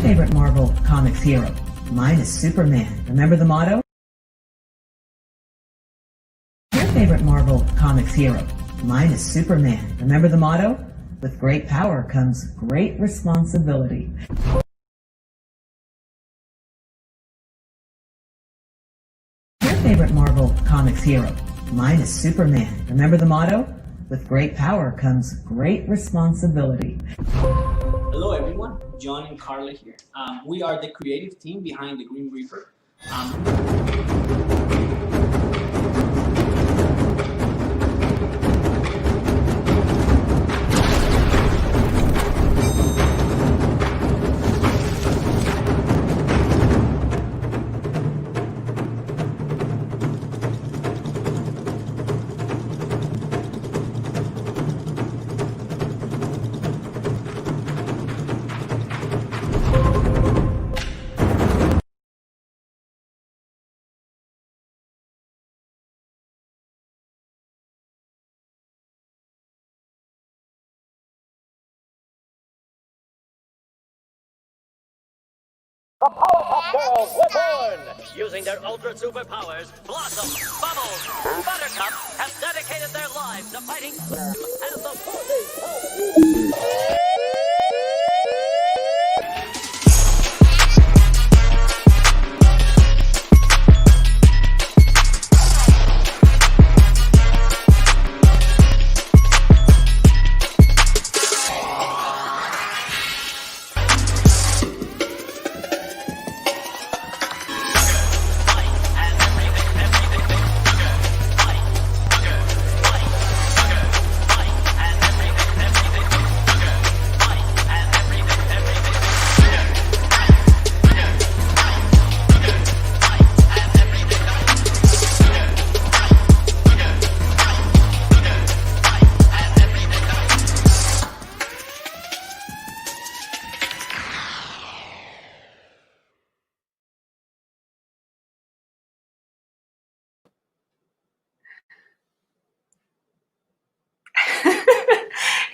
favorite Marvel Comics hero? Mine is Superman. Remember the motto? Your favorite Marvel Comics hero? Mine is Superman. Remember the motto? With great power comes great responsibility. Your favorite Marvel Comics hero? Mine is Superman. Remember the motto? With great power comes great responsibility. Hello everyone, John and Carla here. We are the creative team behind the Green Reaper. The Powerpuff Girls were born! Using their ultra superpowers, Blossom, Bubbles, Buttercup have dedicated their lives to fighting crime and the forces of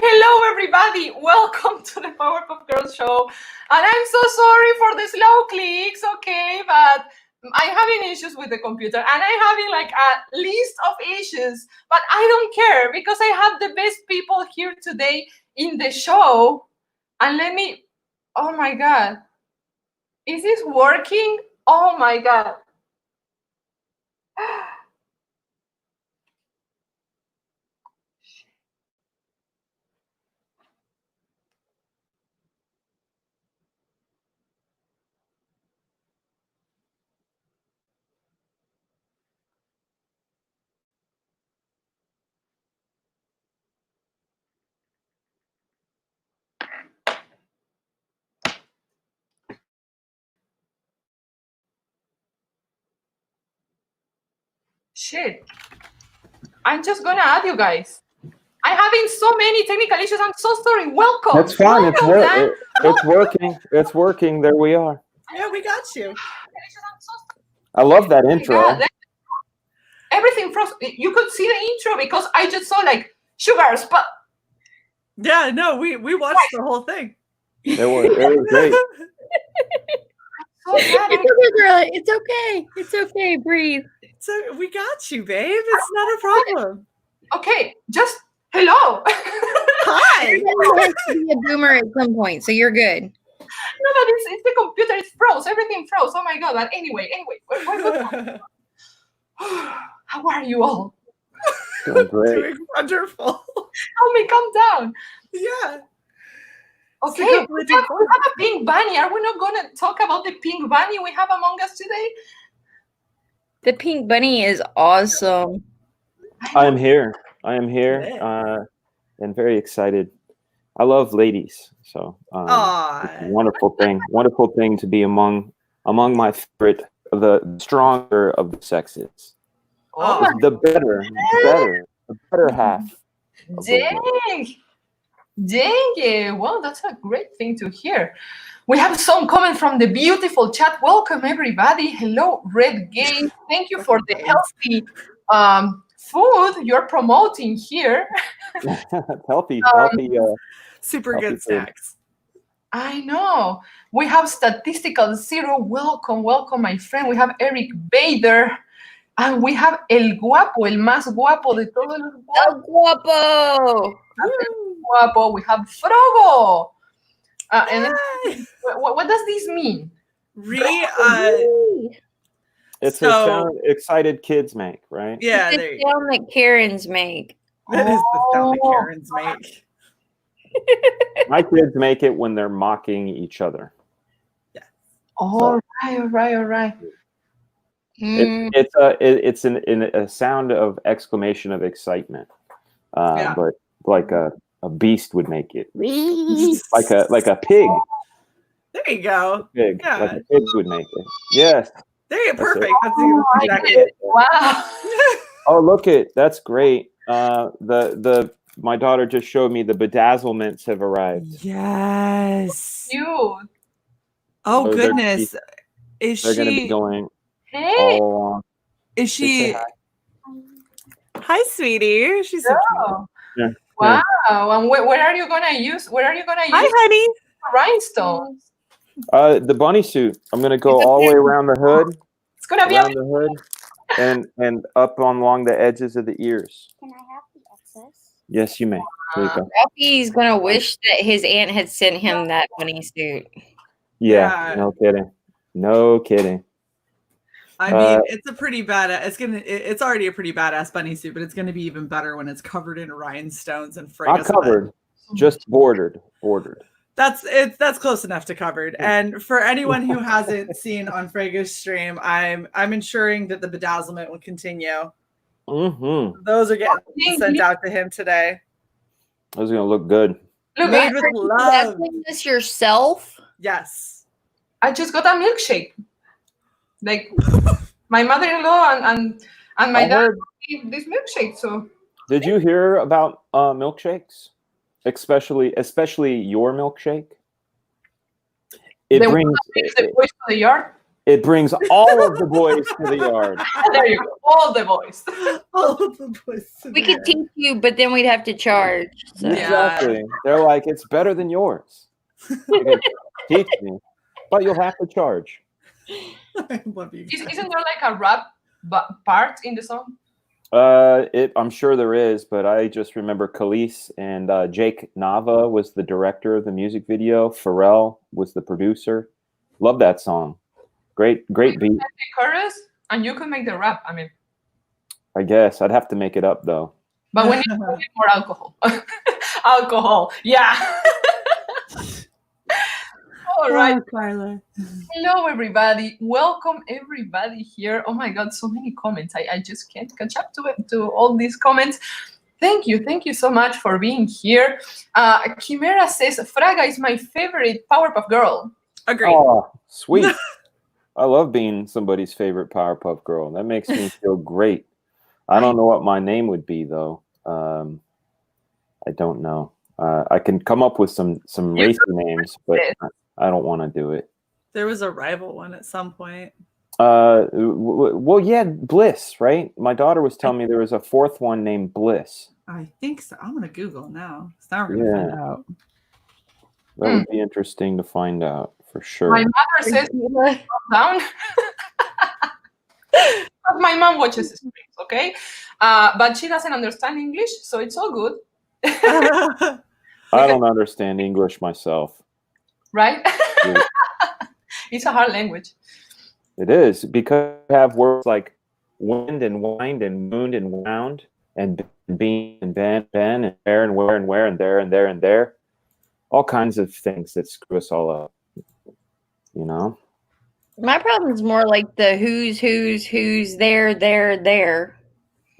Hello everybody, welcome to the Powerpuff Girls show. And I'm so sorry for the slow clicks, okay, but I'm having issues with the computer and I'm having like a list of issues, but I don't care because I have the best people here today in the show. And let me, oh my God, is this working? Oh my God. Shit. I'm just gonna add you guys. I'm having so many technical issues. I'm so sorry. Welcome. That's fine. Welcome, It's working. It's working. There we are. Yeah, we got you. I love that intro. Yeah, everything froze. You could see the intro because I just saw like sugars, but Yeah, no, we watched the whole thing. It was great. so glad It's okay, girl. It's okay. It's okay. Breathe. So we got you, babe. It's not a problem. okay, just hello. Hi. Everyone has to be a boomer at some point, so you're good. No, but it's the computer. It froze. Everything froze. Oh my God. But anyway, we're good. How are you all? Doing great. Doing wonderful. Help me calm down. Yeah. Okay, So we have a pink bunny. Are we not going to talk about the pink bunny we have among us today? The pink bunny is awesome. I am here. And very excited. I love ladies, so it's a wonderful thing. Wonderful thing to be among my favorite, the stronger of the sexes. Oh, The better half. of the world. Dang it. Well, that's a great thing to hear. We have some comment from the beautiful chat. Welcome, everybody. Hello, Red Game. Thank you for the healthy food you're promoting here. healthy. Super Healthy good food. snacks. I know. We have Statistical Zero. Welcome, welcome, my friend. We have Eric Bader. And we have El Guapo, el más guapo de todos los El Guapo. guapo. We have Frogo. And then, what does this mean? It's So- a sound excited kids make, right? Yeah, It's there the you go. sound that Karens make. That is the sound that Karens make. My kids make it when they're mocking each other. All right. Mm. It's a sound of exclamation of excitement, Yeah. but like a beast would make it, like a pig. There you go. Pig, Yeah. like a pig would make it. Yes. There you go. That's it. Perfect. That's I exactly get it. it. Wow. Oh, look it. That's great. My daughter just showed me the bedazzlements have arrived. Yes. Cute. Oh, Oh, they're goodness. Is They're going to be she? going Hey. all along. Is Say she? hi. Hi, sweetie. She's so cute. Oh. Yeah. Wow. And where are you gonna use? Hi, honey. Rhinestones? The bunny suit. I'm going to go all the way around the hood, It's gonna be around the hood, and up along the edges of the ears. Can I have the excess? Yes, you may. There you go. Ralphie's gonna wish that his aunt had sent him that bunny suit. Yeah. Yeah. No kidding. No kidding. I mean, it's a pretty badass. It's already a pretty badass bunny suit, but it's gonna be even better when it's covered in rhinestones and Not Frega's covered, just bordered. That's close enough to covered. And for anyone who hasn't seen on Frega's stream, I'm ensuring that the bedazzlement will continue. Mm-hmm. Those are getting sent out to him today. Those are going to look good. Look, Made with love. Doing this yourself? Yes. I just got a milkshake. Like my mother-in-law and my dad made this milkshake. So Did you hear about milkshakes? Especially your milkshake? It the brings the boys to the yard. it brings all of the boys to the yard. There you go, all the boys. All of the boys. We could teach you, but then we'd have to charge. So. Yeah. Exactly. They're like, it's better than yours. You can teach me, but you'll have to charge. I love you. Isn't there like a rap part in the song? I'm sure there is, but I just remember Khalees and Jake Nava was the director of the music video. Pharrell was the producer. Love that song. Great beat. The chorus, and you can make the rap. I mean, I guess I'd have to make it up though. but we need more alcohol. Alcohol, yeah. All right. Carla. Hello, everybody. Welcome, everybody here. Oh my God, so many comments. I just can't catch up to all these comments. Thank you so much for being here. Chimera says, Fraga is my favorite Powerpuff Girl. Agreed. Oh, sweet. I love being somebody's favorite Powerpuff Girl. That makes me feel great. I don't know what my name would be though. I don't know. I can come up with some racy names, but I don't want to do it. There was a rival one at some point. Well, yeah, Bliss, right? My daughter was telling me there was a fourth one named Bliss. I think so. I'm gonna Google now. So now we're gonna find out. That would be interesting to find out for sure. My mother says, calm down. But my mom watches streams, okay? But she doesn't understand English, so it's all good. I don't understand English myself. Right? Yeah. It's a hard language. It is, because you have words like wind and wind and mooned and wound and bean and ben and there and where and where and there and there and there. All kinds of things that screw us all up. You know? My problem is more like the who's there.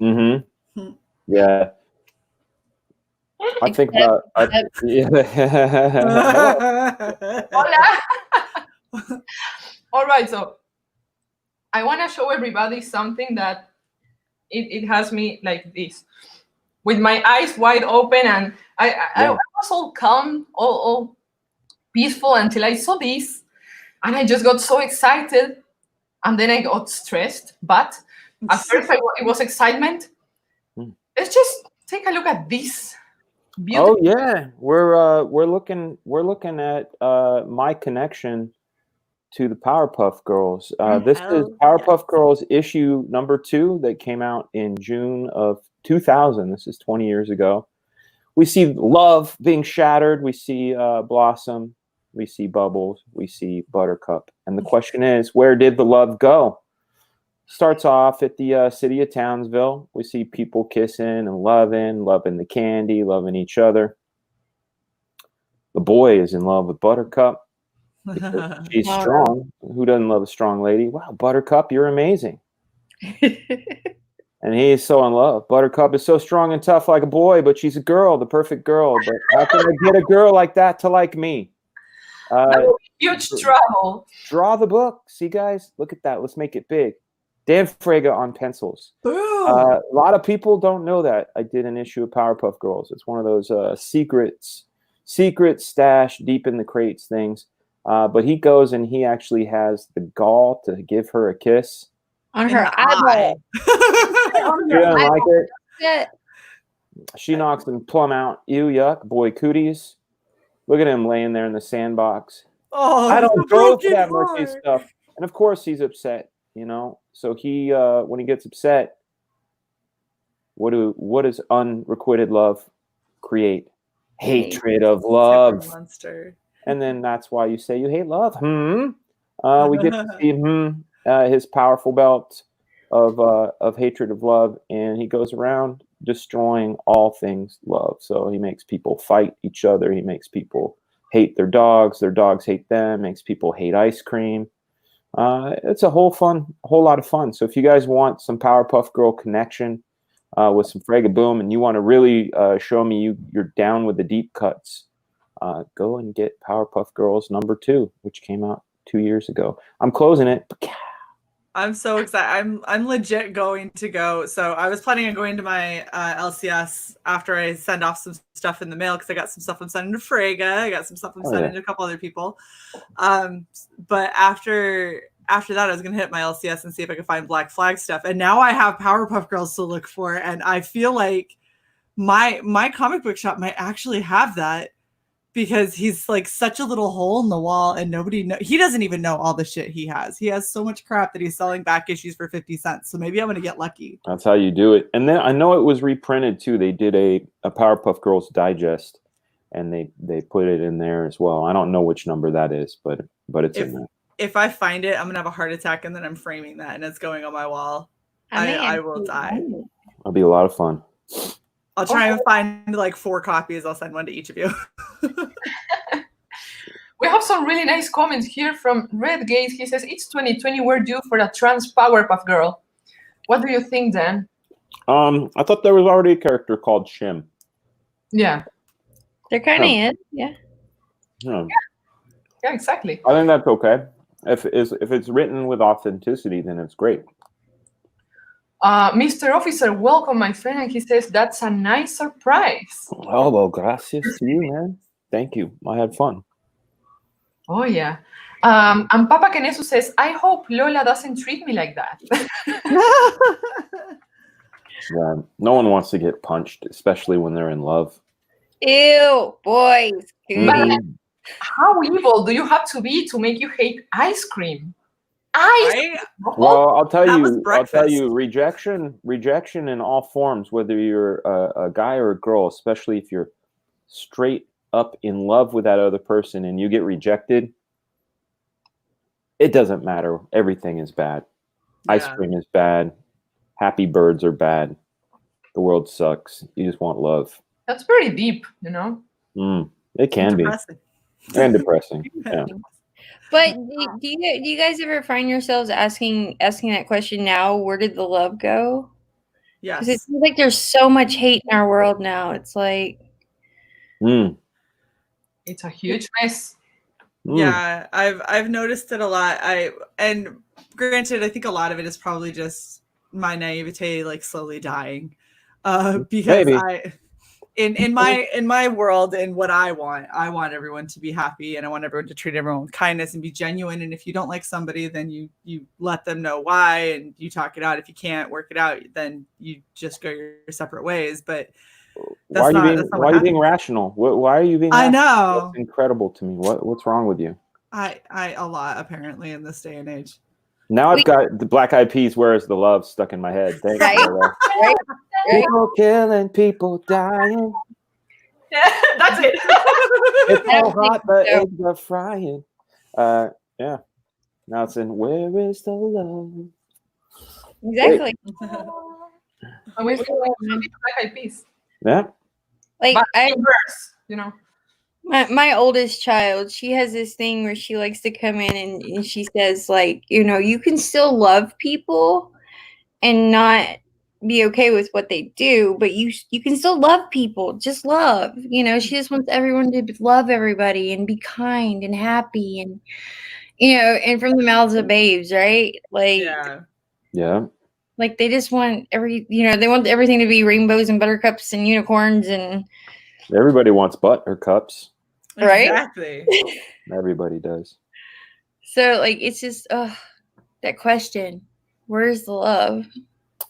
Mm-hmm. Yeah. I think about Hola. All right, so I want to show everybody something that it has me like this, with my eyes wide open, and I was all calm, all peaceful until I saw this, and I just got so excited, and then I got stressed. But at first it was excitement. Let's just take a look at this Oh yeah, we're looking at my connection to the Powerpuff Girls. This is Powerpuff Girls issue number 2 that came out in June of 2000. This is 20 years ago. We see love being shattered. We see Blossom. We see Bubbles. We see Buttercup. And the question is, where did the love go? Starts off at the city of Townsville. We see people kissing and loving the candy, loving each other. The boy is in love with Buttercup. She's strong. Who doesn't love a strong lady? Wow, Buttercup, you're amazing. And he is so in love. Buttercup is so strong and tough like a boy, but she's a girl, the perfect girl. But how can I get a girl like that to like me? Huge trouble. Draw the book. See, guys, look at that. Let's make it big. Dan Fraga on pencils. A lot of people don't know that I did an issue of Powerpuff Girls. It's one of those secret stash deep in the crates things. But he goes and he actually has the gall to give her a kiss. On her eyeball. She doesn't like it. Yeah. She knocks him plumb out. Ew, yuck, boy cooties. Look at him laying there in the sandbox. Oh, I don't go for that murky stuff. And of course he's upset, you know. So he when he gets upset, what does unrequited love create? Hatred of love. Monster. And then that's why you say you hate love. We get to see his powerful belt of hatred of love, and he goes around destroying all things love. So he makes people fight each other. He makes people hate their dogs hate them, makes people hate ice cream. It's a whole lot of fun. So if you guys want some Powerpuff Girl connection with some FRAGA-BOOM, and you want to really show me you're down with the deep cuts, go and get Powerpuff Girls number 2, which came out 2 years ago. I'm closing it. I'm so excited. I'm legit going to go. So I was planning on going to my LCS after I send off some stuff in the mail, because I got some stuff I'm sending to Fraga. I got some stuff I'm sending to a couple other people. But after that, I was going to hit my LCS and see if I could find Black Flag stuff. And now I have Powerpuff Girls to look for. And I feel like my comic book shop might actually have that, because he's like such a little hole in the wall, and he doesn't even know all the shit he has. He has so much crap that he's selling back issues for 50 cents. So maybe I'm going to get lucky. That's how you do it. And then I know it was reprinted too. They did a Powerpuff Girls digest, and they put it in there as well. I don't know which number that is, but it's in there. If I find it, I'm going to have a heart attack, and then I'm framing that, and it's going on my wall. I will die. It'll be a lot of fun. I'll try and find like 4 copies. I'll send one to each of you. We have some really nice comments here from Redgate. He says, it's 2020. We're due for a trans Powerpuff Girl. What do you think, Dan? I thought there was already a character called Shim. Yeah. There kind of is. Yeah. Yeah, exactly. I think that's okay. If it's written with authenticity, then it's great. Mr. Officer, welcome, my friend. And he says, that's a nice surprise. Oh, well, gracias to you, man. Thank you. I had fun. Oh, yeah. And Papa Kenesu says, I hope Lola doesn't treat me like that. Yeah, no one wants to get punched, especially when they're in love. Ew, boys. But how evil do you have to be to make you hate ice cream? Well, I'll tell you, rejection in all forms, whether you're a guy or a girl, especially if you're straight up in love with that other person and you get rejected, it doesn't matter. Everything is bad. Yeah. Ice cream is bad. Happy birds are bad. The world sucks. You just want love. That's pretty deep, you know? It can be. And depressing. Yeah. But do you guys ever find yourselves asking that question now? Where did the love go? Yes. Because it seems like there's so much hate in our world now. It's like, it's a huge mess. Yeah, I've noticed it a lot. And granted, I think a lot of it is probably just my naivete, like slowly dying. Because maybe. In my world and what I want everyone to be happy, and I want everyone to treat everyone with kindness and be genuine. And if you don't like somebody, then you let them know why, and you talk it out. If you can't work it out, then you just go your separate ways. But Why are you being rational? Why are you being? I rational? know. That's incredible to me. What's wrong with you? I a lot apparently in this day and age. Now I've got the Black Eyed Peas. Where is the love stuck in my head? Thanks. Right? People killing, people dying. Yeah, that's it. It's I so don't think hot, the so. eggs are frying. Yeah. Now it's in Where is the love? Exactly. And we feel like Black Eyed Peas. Yeah. Like But I, in verse, you know. my oldest child, she has this thing where she likes to come in and she says, like, you know, you can still love people and not be okay with what they do, but you can still love people. Just love. You know, she just wants everyone to love everybody and be kind and happy and, you know, and from the mouths of babes, right? Like, Yeah. like they just want they want everything to be rainbows and buttercups and unicorns and Everybody wants buttercups. right? Exactly. Everybody does. So like it's just that question, where's the love?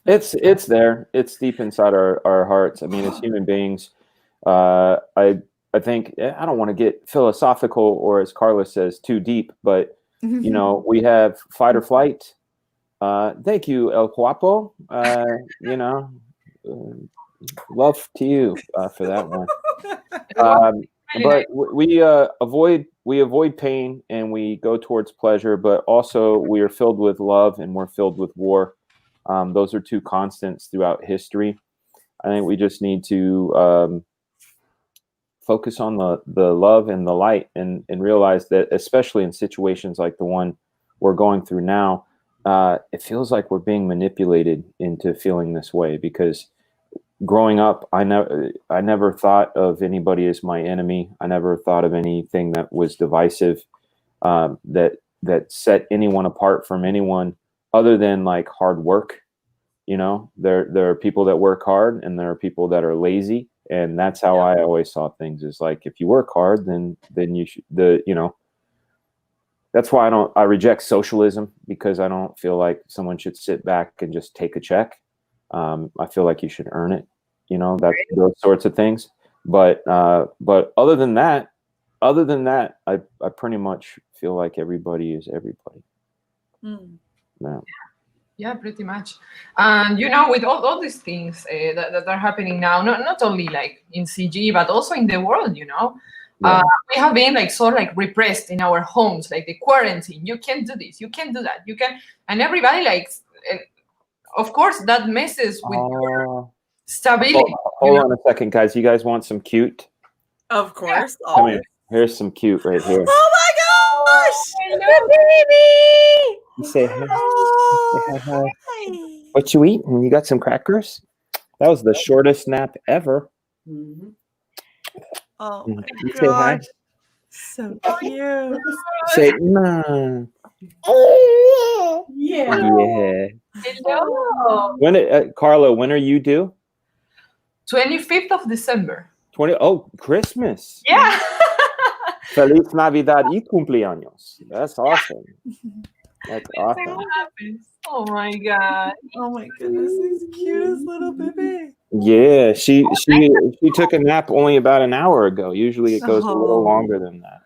It's there. It's deep inside our hearts. I mean, as human beings, I think I don't want to get philosophical or, as Carla says, too deep. But you know, we have fight or flight. Thank you, El Guapo. You know, love to you for that one. But we avoid pain and we go towards pleasure. But also, we are filled with love and we're filled with war. Those are two constants throughout history. I think we just need to focus on the love and the light and realize that, especially in situations like the one we're going through now, it feels like we're being manipulated into feeling this way. Because growing up, I never thought of anybody as my enemy. I never thought of anything that was divisive, that set anyone apart from anyone other than like hard work. You know, there are people that work hard and there are people that are lazy. And that's how I always saw things, is like, if you work hard, then you should, that's why I reject socialism, because I don't feel like someone should sit back and just take a check. I feel like you should earn it, you know, those sorts of things. But other than that, I pretty much feel like everybody is everybody. Yeah. Yeah, pretty much. And you know, with all these things that are happening now, not only like in CG, but also in the world, you know, we have been like sort of like repressed in our homes, like the quarantine. You can't do this, you can't do that, you can, and everybody like, of course, that messes with your stability. Hold on a second, guys. You guys want some cute? Of course. Come here. Here's some cute right here. Oh my gosh! Hello, baby. You say hi. Oh, Say hi. What you eating? You got some crackers? That was the shortest nap ever. Oh my You say hi. gosh. So cute. Say no. Yeah. Hello. When Carla, when are you due? 25th of December. 20. Oh, Christmas. Yeah. Feliz Navidad y cumpleaños. That's awesome. That's awesome. What happens? Oh my god. Oh my goodness, he's the cutest little baby. Yeah, she took a nap only about an hour ago. Usually it goes a little longer than that.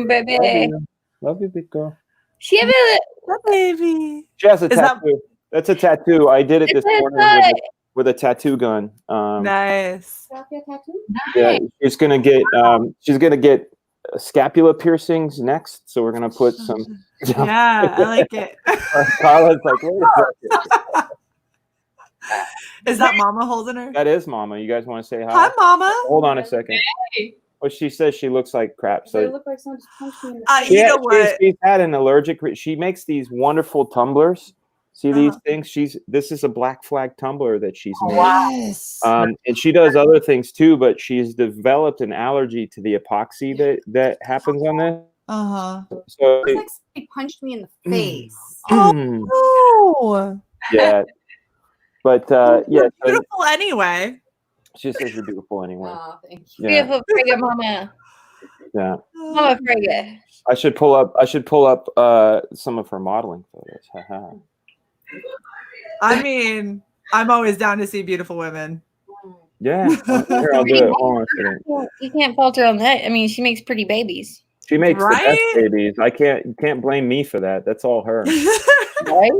Baby. Love you, big girl. She have a Baby. She has a tattoo. That's a tattoo. I did it this morning with a tattoo gun. Nice. Yeah, she's gonna get scapula piercings next. So we're gonna put some. Yeah, I like it. Carla's like, wait a second. Is that Mama holding her? That is Mama. You guys want to say hi? Hi, Mama. Hold on a second. Hey. Well, she says she looks like crap. So look like someone just punched me in the You know what? She's had an allergic. She makes these wonderful tumblers. See these things? This is a Black Flag tumbler that she's made. Yes. And she does other things too, but she's developed an allergy to the epoxy that happens on this. So It's like somebody punched me in the face. Oh. yeah, but yeah, so Beautiful anyway. she says you're beautiful anyway. Oh, thank you. Yeah, beautiful Frega mama. yeah. Mama Frega. I should pull up some of her modeling photos. I mean, I'm always down to see beautiful women. Yeah. Here, I'll do it. Hold on a second. Well, you can't falter on that. I mean, she makes pretty babies. She makes the Right? best babies. You can't blame me for that. That's all her. Right?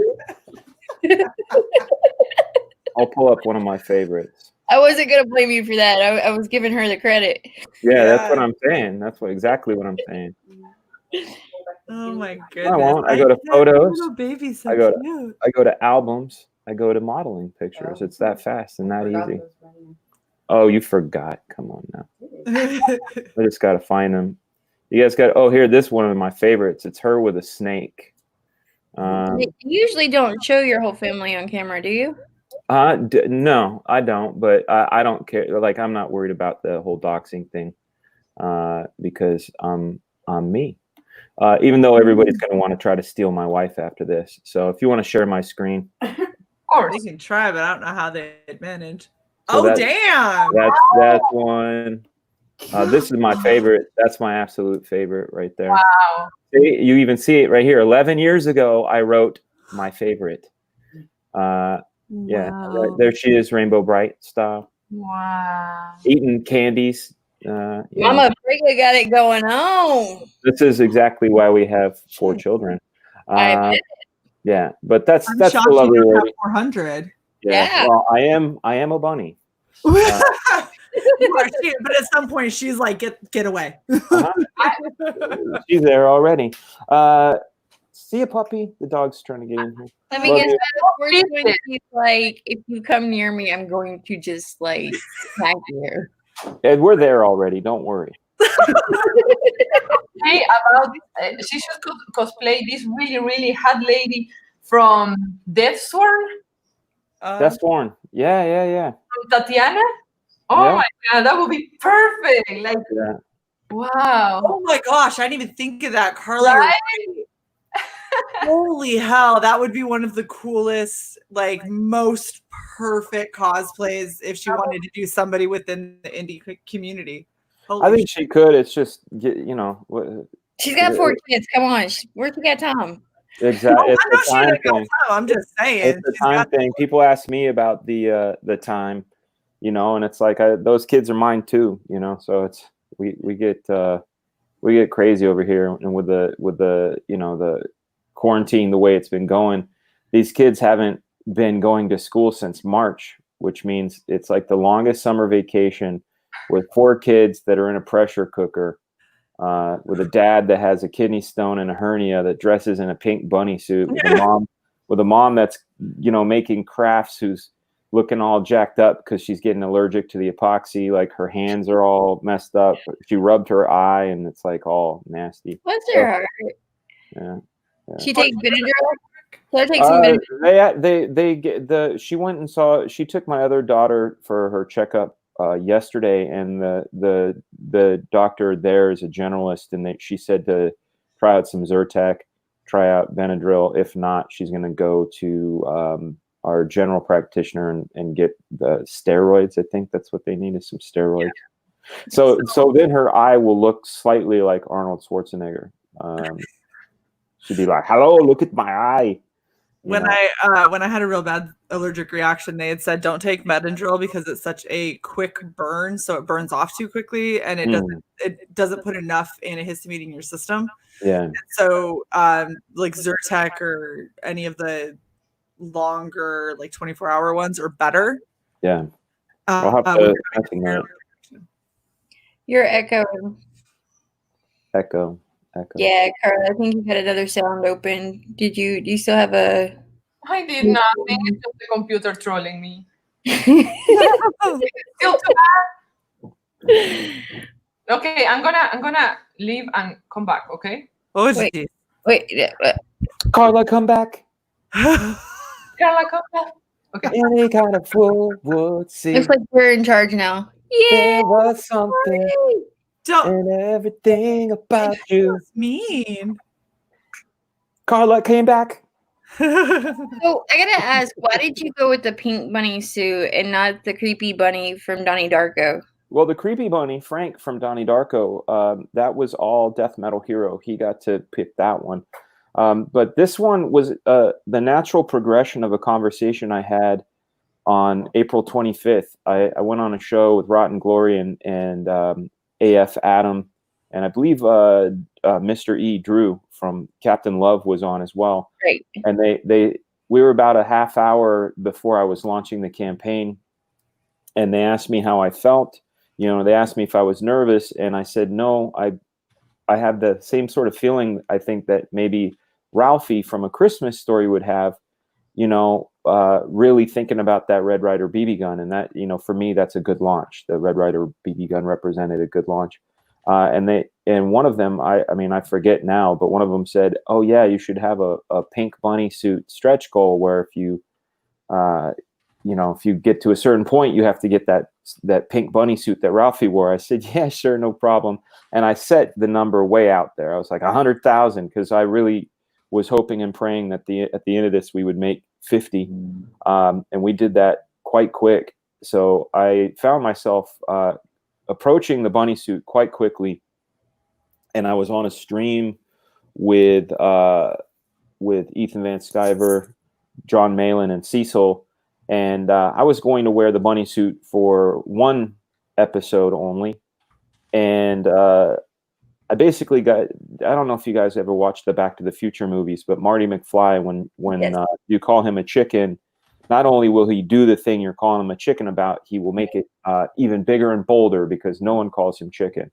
I'll pull up one of my favorites. I wasn't gonna blame you for that. I was giving her the credit. Yeah, that's what I'm saying. That's exactly what I'm saying. Oh my goodness! I won't. I go to photos. Little baby, so I go to cute. I go to albums. I go to modeling pictures. It's that fast and that easy. Oh, you forgot. Come on now. I just got to find them. You guys got. Oh, here. This one of my favorites. It's her with a snake. You usually don't show your whole family on camera, do you? No, I don't. But I don't care. Like, I'm not worried about the whole doxing thing because I'm me. Even though everybody's going to want to try to steal my wife after this. So if you want to share my screen. Of course. They can try, but I don't know how they'd manage. So Damn! That's one. This is my favorite. That's my absolute favorite right there. Wow. See, you even see it right here. 11 years ago, I wrote my favorite. Yeah, right there she is, Rainbow Bright style. Wow. Eating candies. Mama Frigga got it going on. This is exactly why we have 4 children. Yeah, but that's the lovely lady. 400. Yeah. Well, I am a bunny. But at some point, she's like, "Get away." She's there already. See a puppy? The dog's trying to get in here. Let me guess. We're going to be like, if you come near me, I'm going to just like smack you. Ed, we're there already. Don't worry. Hey, about she should cosplay this really, really hot lady from Deathsworn. That's Warren. Yeah. From Tatiana. Oh my god, that would be perfect. Like, wow. Oh my gosh, I didn't even think of that, Carly. Right? Holy hell, that would be one of the coolest, like most perfect cosplays if she wanted to do somebody within the indie community. Holy I think she could. It's just, she's got 4 kids. Come on, where's she got time? Exactly. It's the time thing. I'm just saying. It's the time thing. People ask me about the time, and it's like those kids are mine too, So it's we get crazy over here, and with the the quarantine, the way it's been going, these kids haven't been going to school since March, which means it's like the longest summer vacation with 4 kids that are in a pressure cooker. With a dad that has a kidney stone and a hernia that dresses in a pink bunny suit, with a mom that's making crafts, who's looking all jacked up because she's getting allergic to the epoxy. Like her hands are all messed up. She rubbed her eye and it's like all nasty. Bless her heart. Yeah. She takes Benadryl. So I take some Benadryl. She took my other daughter for her checkup yesterday, and the doctor there is a generalist, and she said to try out some Zyrtec, try out Benadryl. If not, she's going to go to our general practitioner and get the steroids. I think that's what they need, is some steroids. So then her eye will look slightly like Arnold Schwarzenegger. She'd be like, "Hello, look at my eye." When I had a real bad allergic reaction, they had said don't take Benadryl because it's such a quick burn, so it burns off too quickly, and it doesn't put enough antihistamine in your system. Yeah. And so like Zyrtec or any of the longer, like 24-hour ones are better. Yeah. I'll have to mention that. You're echoing. Echo. Yeah, Carla, I think you had another sound open. Do you still have a... I did nothing. It's just the computer trolling me. Still too bad. Okay, I'm gonna leave and come back. Okay. Wait. Carla, come back. Carla, come back. Okay. Any kind of fool would see. Looks like we're in charge now. Yeah. There was something. And everything about you. Mean. Carla came back. So I gotta ask, why did you go with the pink bunny suit and not the creepy bunny from Donnie Darko? Well, the creepy bunny, Frank from Donnie Darko, that was all Death Metal Hero. He got to pick that one. But this one was the natural progression of a conversation I had on April 25th, I went on a show with Rotten Glory and AF Adam, and I believe Mr. E. Drew from Captain Love was on as well. Great. And we were about a half hour before I was launching the campaign, and they asked me how I felt. You know, they asked me if I was nervous, and I said no. I have the same sort of feeling I think that maybe Ralphie from A Christmas Story would have. You know, really thinking about that Red Ryder BB gun, and that, you know, for me, that's a good launch. The Red Ryder BB gun represented a good launch. And one of them, I mean, I forget now, but one of them said, "Oh yeah, you should have a pink bunny suit stretch goal where if you, you know, if you get to a certain point, you have to get that pink bunny suit that Ralphie wore." I said, "Yeah, sure, no problem." And I set the number way out there. I was like 100,000 because I really was hoping and praying that at the end of this we would make 50, and we did that quite quick. So I found myself approaching the bunny suit quite quickly, and I was on a stream with Ethan Van Sciver, John Malin, and Cecil, and I was going to wear the bunny suit for one episode only, and I basically got, I don't know if you guys ever watched the Back to the Future movies, but Marty McFly, when Yes. You call him a chicken, not only will he do the thing you're calling him a chicken about, he will make it even bigger and bolder because no one calls him chicken.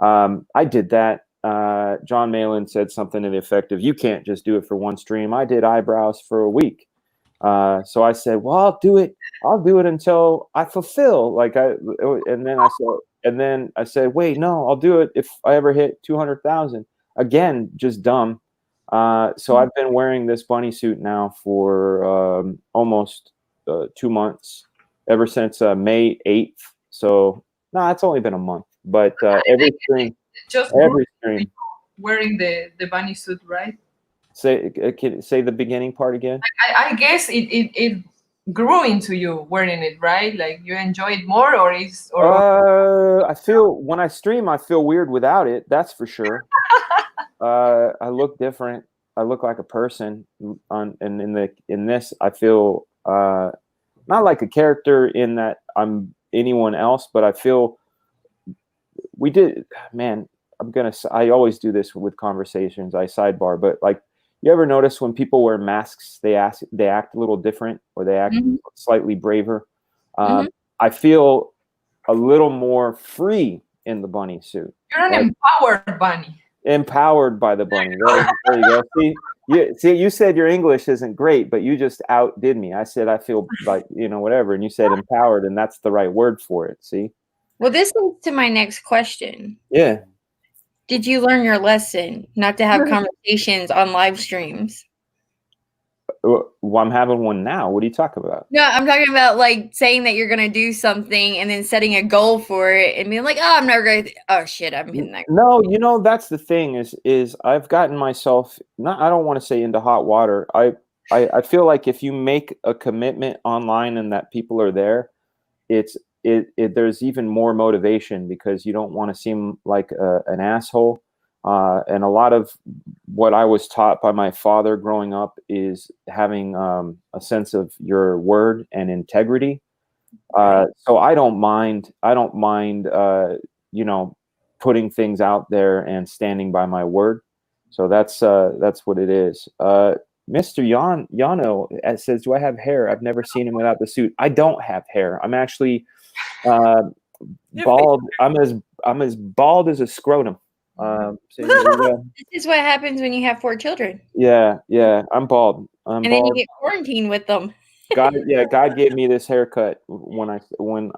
I did that. John Malin said something to the effect of, "You can't just do it for one stream." I did eyebrows for a week. So I said, "Well, I'll do it until I fulfill." And then I said, "Wait, no, I'll do it if I ever hit 200,000." Again, just dumb. So I've been wearing this bunny suit now for almost 2 months, ever since May 8th. So no, it's only been a month, but every stream, wearing the bunny suit, right? Say the beginning part again. I guess it grew into you wearing it, right? Like you enjoy it more, I feel when I stream, I feel weird without it. That's for sure. I look different. I look like a person. In this, I feel not like a character in that I'm anyone else, but I feel we did. Man, I always do this with conversations. I sidebar, but like, you ever notice when people wear masks, they act a little different, or they act slightly braver? I feel a little more free in the bunny suit. You're an empowered bunny. Empowered by the bunny. There you go. See, you said your English isn't great, but you just outdid me. I said I feel like, you know, whatever, and you said empowered, and that's the right word for it. See? Well, this leads to my next question. Yeah. Did you learn your lesson not to have conversations on live streams? Well, I'm having one now. What are you talking about? No, I'm talking about like saying that you're gonna do something and then setting a goal for it and being like, "Oh, I'm never gonna. Oh shit, I'm hitting that." No, you know, that's the thing is I've gotten myself I don't want to say into hot water. I feel like if you make a commitment online and that people are there, there's even more motivation because you don't want to seem like an asshole. And a lot of what I was taught by my father growing up is having a sense of your word and integrity. So I don't mind, you know, putting things out there and standing by my word. So that's what it is. Mr. Yano says, "Do I have hair? I've never seen him without the suit." I don't have hair. I'm actually bald. I'm as bald as a scrotum. This is what happens when you have 4 children. Yeah, I'm bald. And then you get quarantined with them. God gave me this haircut when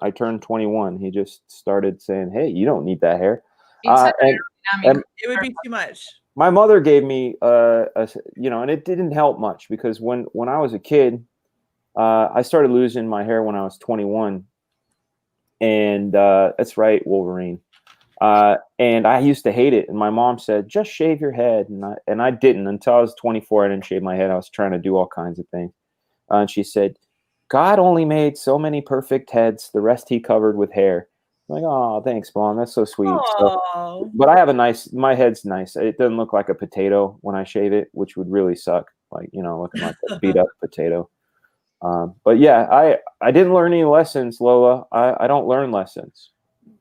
I turned 21. He just started saying, "Hey, you don't need that hair." And it would be too much. My mother gave me and it didn't help much because when I was a kid, I started losing my hair when I was 21. And that's right, Wolverine. And I used to hate it. And my mom said, "Just shave your head." And I didn't until I was 24. I didn't shave my head. I was trying to do all kinds of things. And she said, "God only made so many perfect heads. The rest he covered with hair." I'm like, "Oh, thanks, Mom. That's so sweet." So, but I have my head's nice. It doesn't look like a potato when I shave it, which would really suck. Like, you know, looking like a beat up potato. But yeah, I didn't learn any lessons, Lola. I don't learn lessons.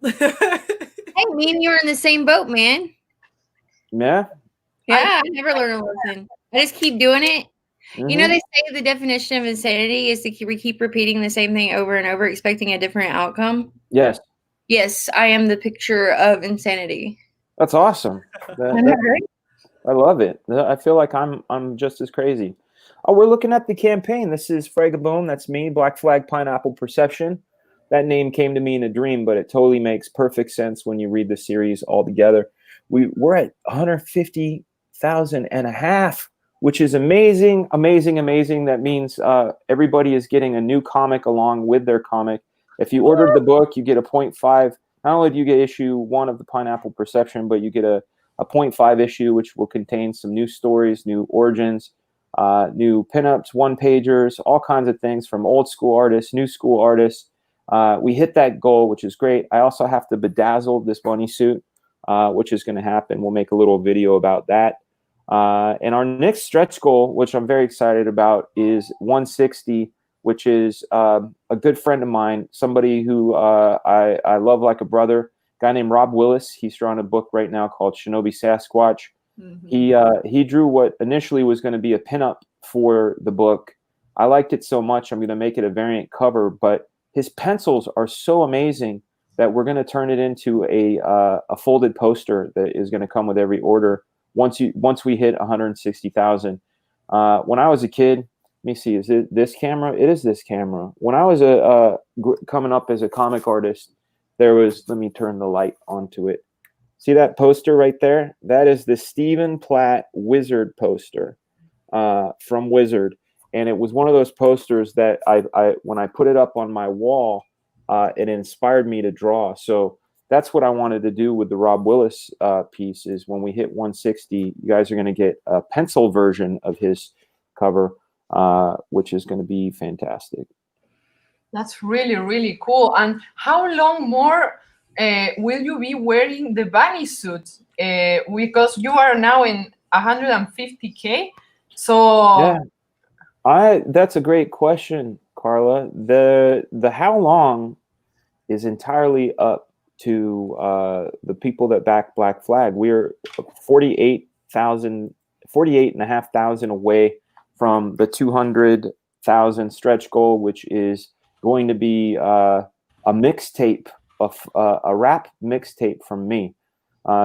Hey, me and you are in the same boat, man. Yeah. Yeah, I never learned a lesson. I just keep doing it. You know, Mhm. they say the definition of insanity is to keep repeating the same thing over and over, expecting a different outcome. Yes. Yes, I am the picture of insanity. That's awesome. I love it. I feel like I'm just as crazy. Oh, we're looking at the campaign. This is FRAGA-BOOM. That's me, Black Flag Pineapple Perception. That name came to me in a dream, but it totally makes perfect sense when you read the series all together. We're at 150,000 and a half, which is amazing, amazing, amazing. That means everybody is getting a new comic along with their comic. If you ordered the book, you get a 0.5. Not only do you get issue 1 of the Pineapple Perception, but you get a 0.5 issue, which will contain some new stories, new origins, new pinups, one-pagers, all kinds of things from old school artists, new school artists. We hit that goal, which is great. I also have to bedazzle this bunny suit, which is going to happen. We'll make a little video about that. And our next stretch goal, which I'm very excited about, is 160, which is a good friend of mine, somebody who I love like a brother, guy named Rob Willis. He's drawing a book right now called Shinobi Sasquatch. He drew what initially was going to be a pinup for the book. I liked it so much, I'm going to make it a variant cover, but his pencils are so amazing that we're going to turn it into a folded poster that is going to come with every order once we hit 160,000. When I was a kid, let me see, is it this camera? It is this camera. When I was coming up as a comic artist, there was, let me turn the light onto it. See that poster right there? That is the Stephen Platt Wizard poster from Wizard. And it was one of those posters that I when I put it up on my wall, it inspired me to draw. So that's what I wanted to do with the Rob Willis piece is when we hit 160, you guys are going to get a pencil version of his cover, which is going to be fantastic. That's really, really cool. And how long more will you be wearing the bunny suit? Because you are now in 150K. So yeah, that's a great question, Carla. The how long is entirely up to the people that back Black Flag. We're 48,500 away from the 200,000 stretch goal, which is going to be a mixtape of a rap mixtape from me.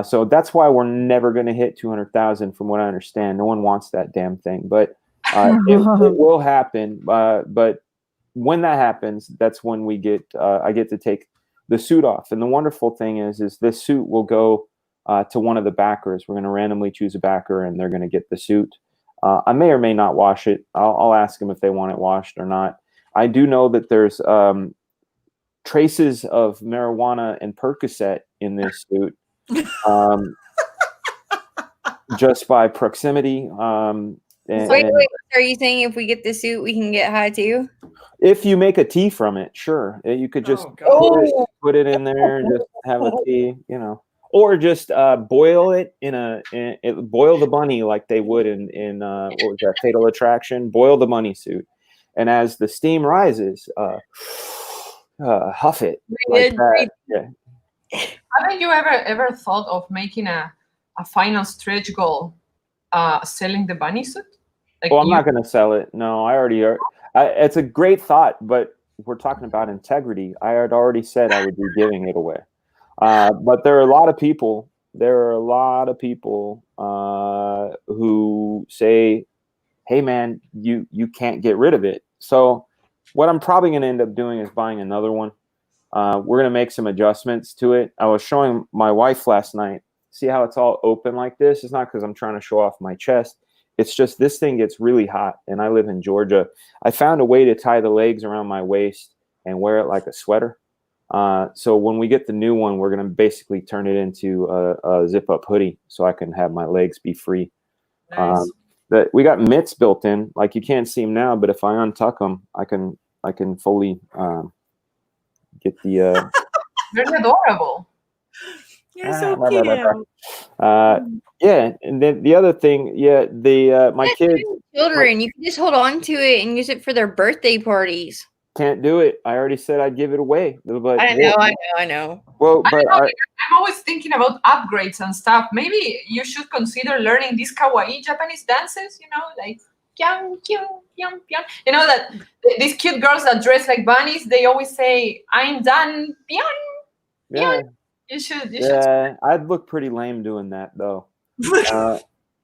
So that's why we're never going to hit 200,000 from what I understand. No one wants that damn thing, but it will happen. But when that happens, that's when we get I get to take the suit off. And the wonderful thing is this suit will go to one of the backers. We're going to randomly choose a backer and they're going to get the suit. I may or may not wash it. I'll ask them if they want it washed or not. I do know that there's traces of marijuana and Percocet in this suit, just by proximity. Wait, are you saying if we get the suit, we can get high too? If you make a tea from it, sure. You could just put it in there and just have a tea, you know. Or just boil it boil the bunny like they would in what was that, Fatal Attraction? Boil the bunny suit, and as the steam rises, huff it. Like that. Yeah. Haven't you ever thought of making a final stretch goal, selling the bunny suit? Like I'm not going to sell it. No, I already are. It's a great thought, but we're talking about integrity. I had already said I would be giving it away. But there are a lot of people. Who say, "Hey, man, you can't get rid of it." So, what I'm probably going to end up doing is buying another one. We're going to make some adjustments to it. I was showing my wife last night. See how it's all open like this? It's not because I'm trying to show off my chest. It's just this thing gets really hot, and I live in Georgia. I found a way to tie the legs around my waist and wear it like a sweater. So when we get the new one, we're going to basically turn it into a zip-up hoodie so I can have my legs be free. Nice. We got mitts built in. Like you can't see them now, but if I untuck them, I can fully get the... They're adorable. You're so blah, blah, blah, blah. cute. Yeah, and then the other thing, my kids Children, you can just hold on to it and use it for their birthday parties. can't do it. I already said I'd give it away, but I know. well, I but don't know, I'm always thinking about upgrades and stuff. Maybe you should consider learning these kawaii Japanese dances, like kyang, kyung, pyong, pyong. You know that these cute girls that dress like bunnies, they always say, I'm done, pyong, yeah, pyong. You should. yeah, I'd look pretty lame doing that though.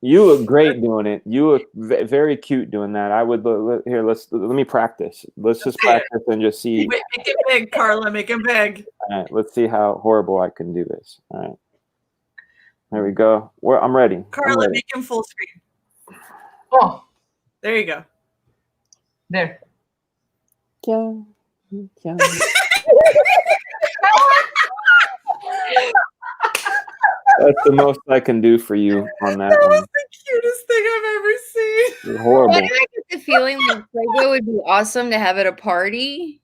You look great doing it. You look very cute doing that. I would here. Let me practice. Let's just practice and just see. Make it big, Carla. Make it big. All right, let's see how horrible I can do this. All right, there we go. I'm ready. Carla, make him full screen. Oh, there you go. There. That's the most I can do for you on that That one. was the cutest thing I've ever seen. You're horrible. I get the feeling like FRAGA would be awesome to have at a party.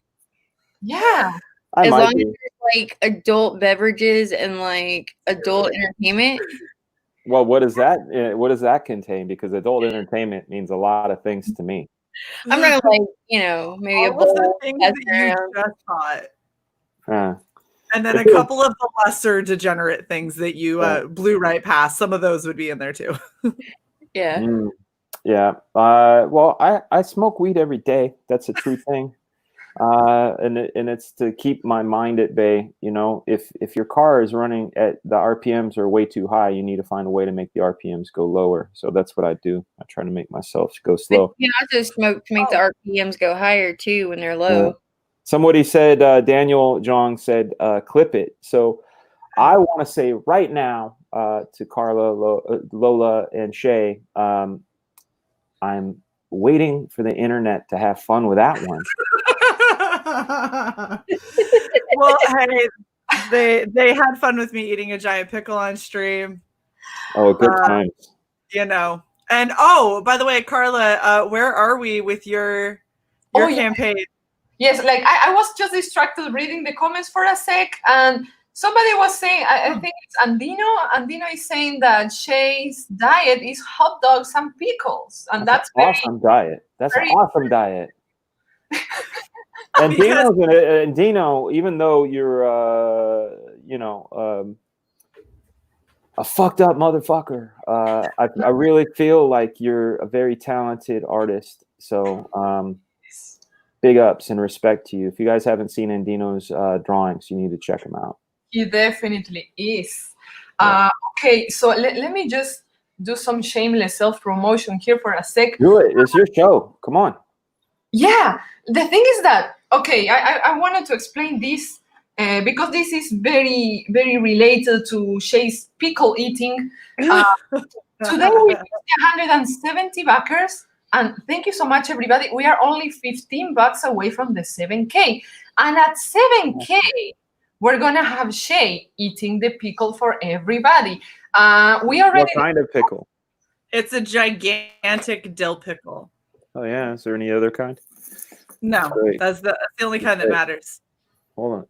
Yeah. As long as there's like adult beverages and like adult entertainment. Well, what does that contain? Because adult entertainment means a lot of things to me. I'm not gonna maybe a All of the bowl. things that you just taught. And then a couple of the lesser degenerate things that you blew right past. Some of those would be in there too. Yeah. Yeah. Well, I smoke weed every day. That's a true thing. And it's to keep my mind at bay. If your car is running at the RPMs are way too high, you need to find a way to make the RPMs go lower. So that's what I do. I try to make myself go slow. You can also smoke to make the RPMs go higher too when they're low. Yeah. Somebody said, Daniel Jong said, clip it. So I want to say right now to Carla, Lola, and Shay, I'm waiting for the internet to have fun with that one. Well, hey, they had fun with me eating a giant pickle on stream. Oh, good times. And by the way, Carla, where are we with your campaign? Yes, like I was just distracted reading the comments for a sec, and somebody was saying, I think it's Andino. Andino is saying that Shay's diet is hot dogs and pickles, and that's awesome diet. That's an awesome diet. And Dino, even though you're, a fucked up motherfucker, I really feel like you're a very talented artist. So, big ups and respect to you. If you guys haven't seen Andino's drawings, you need to check them out. He definitely is. Okay, so let me just do some shameless self-promotion here for a sec. Do it. It's your show. Come on. Yeah, the thing is that, okay, I wanted to explain this because this is very, very related to Shay's pickle eating. Today we reached 170 backers. And thank you so much, everybody. We are only $15 away from the 7K. And at 7K, we're going to have Shay eating the pickle for everybody. What kind of pickle? It's a gigantic dill pickle. Oh, yeah. Is there any other kind? No, that's the only kind that matters. Hold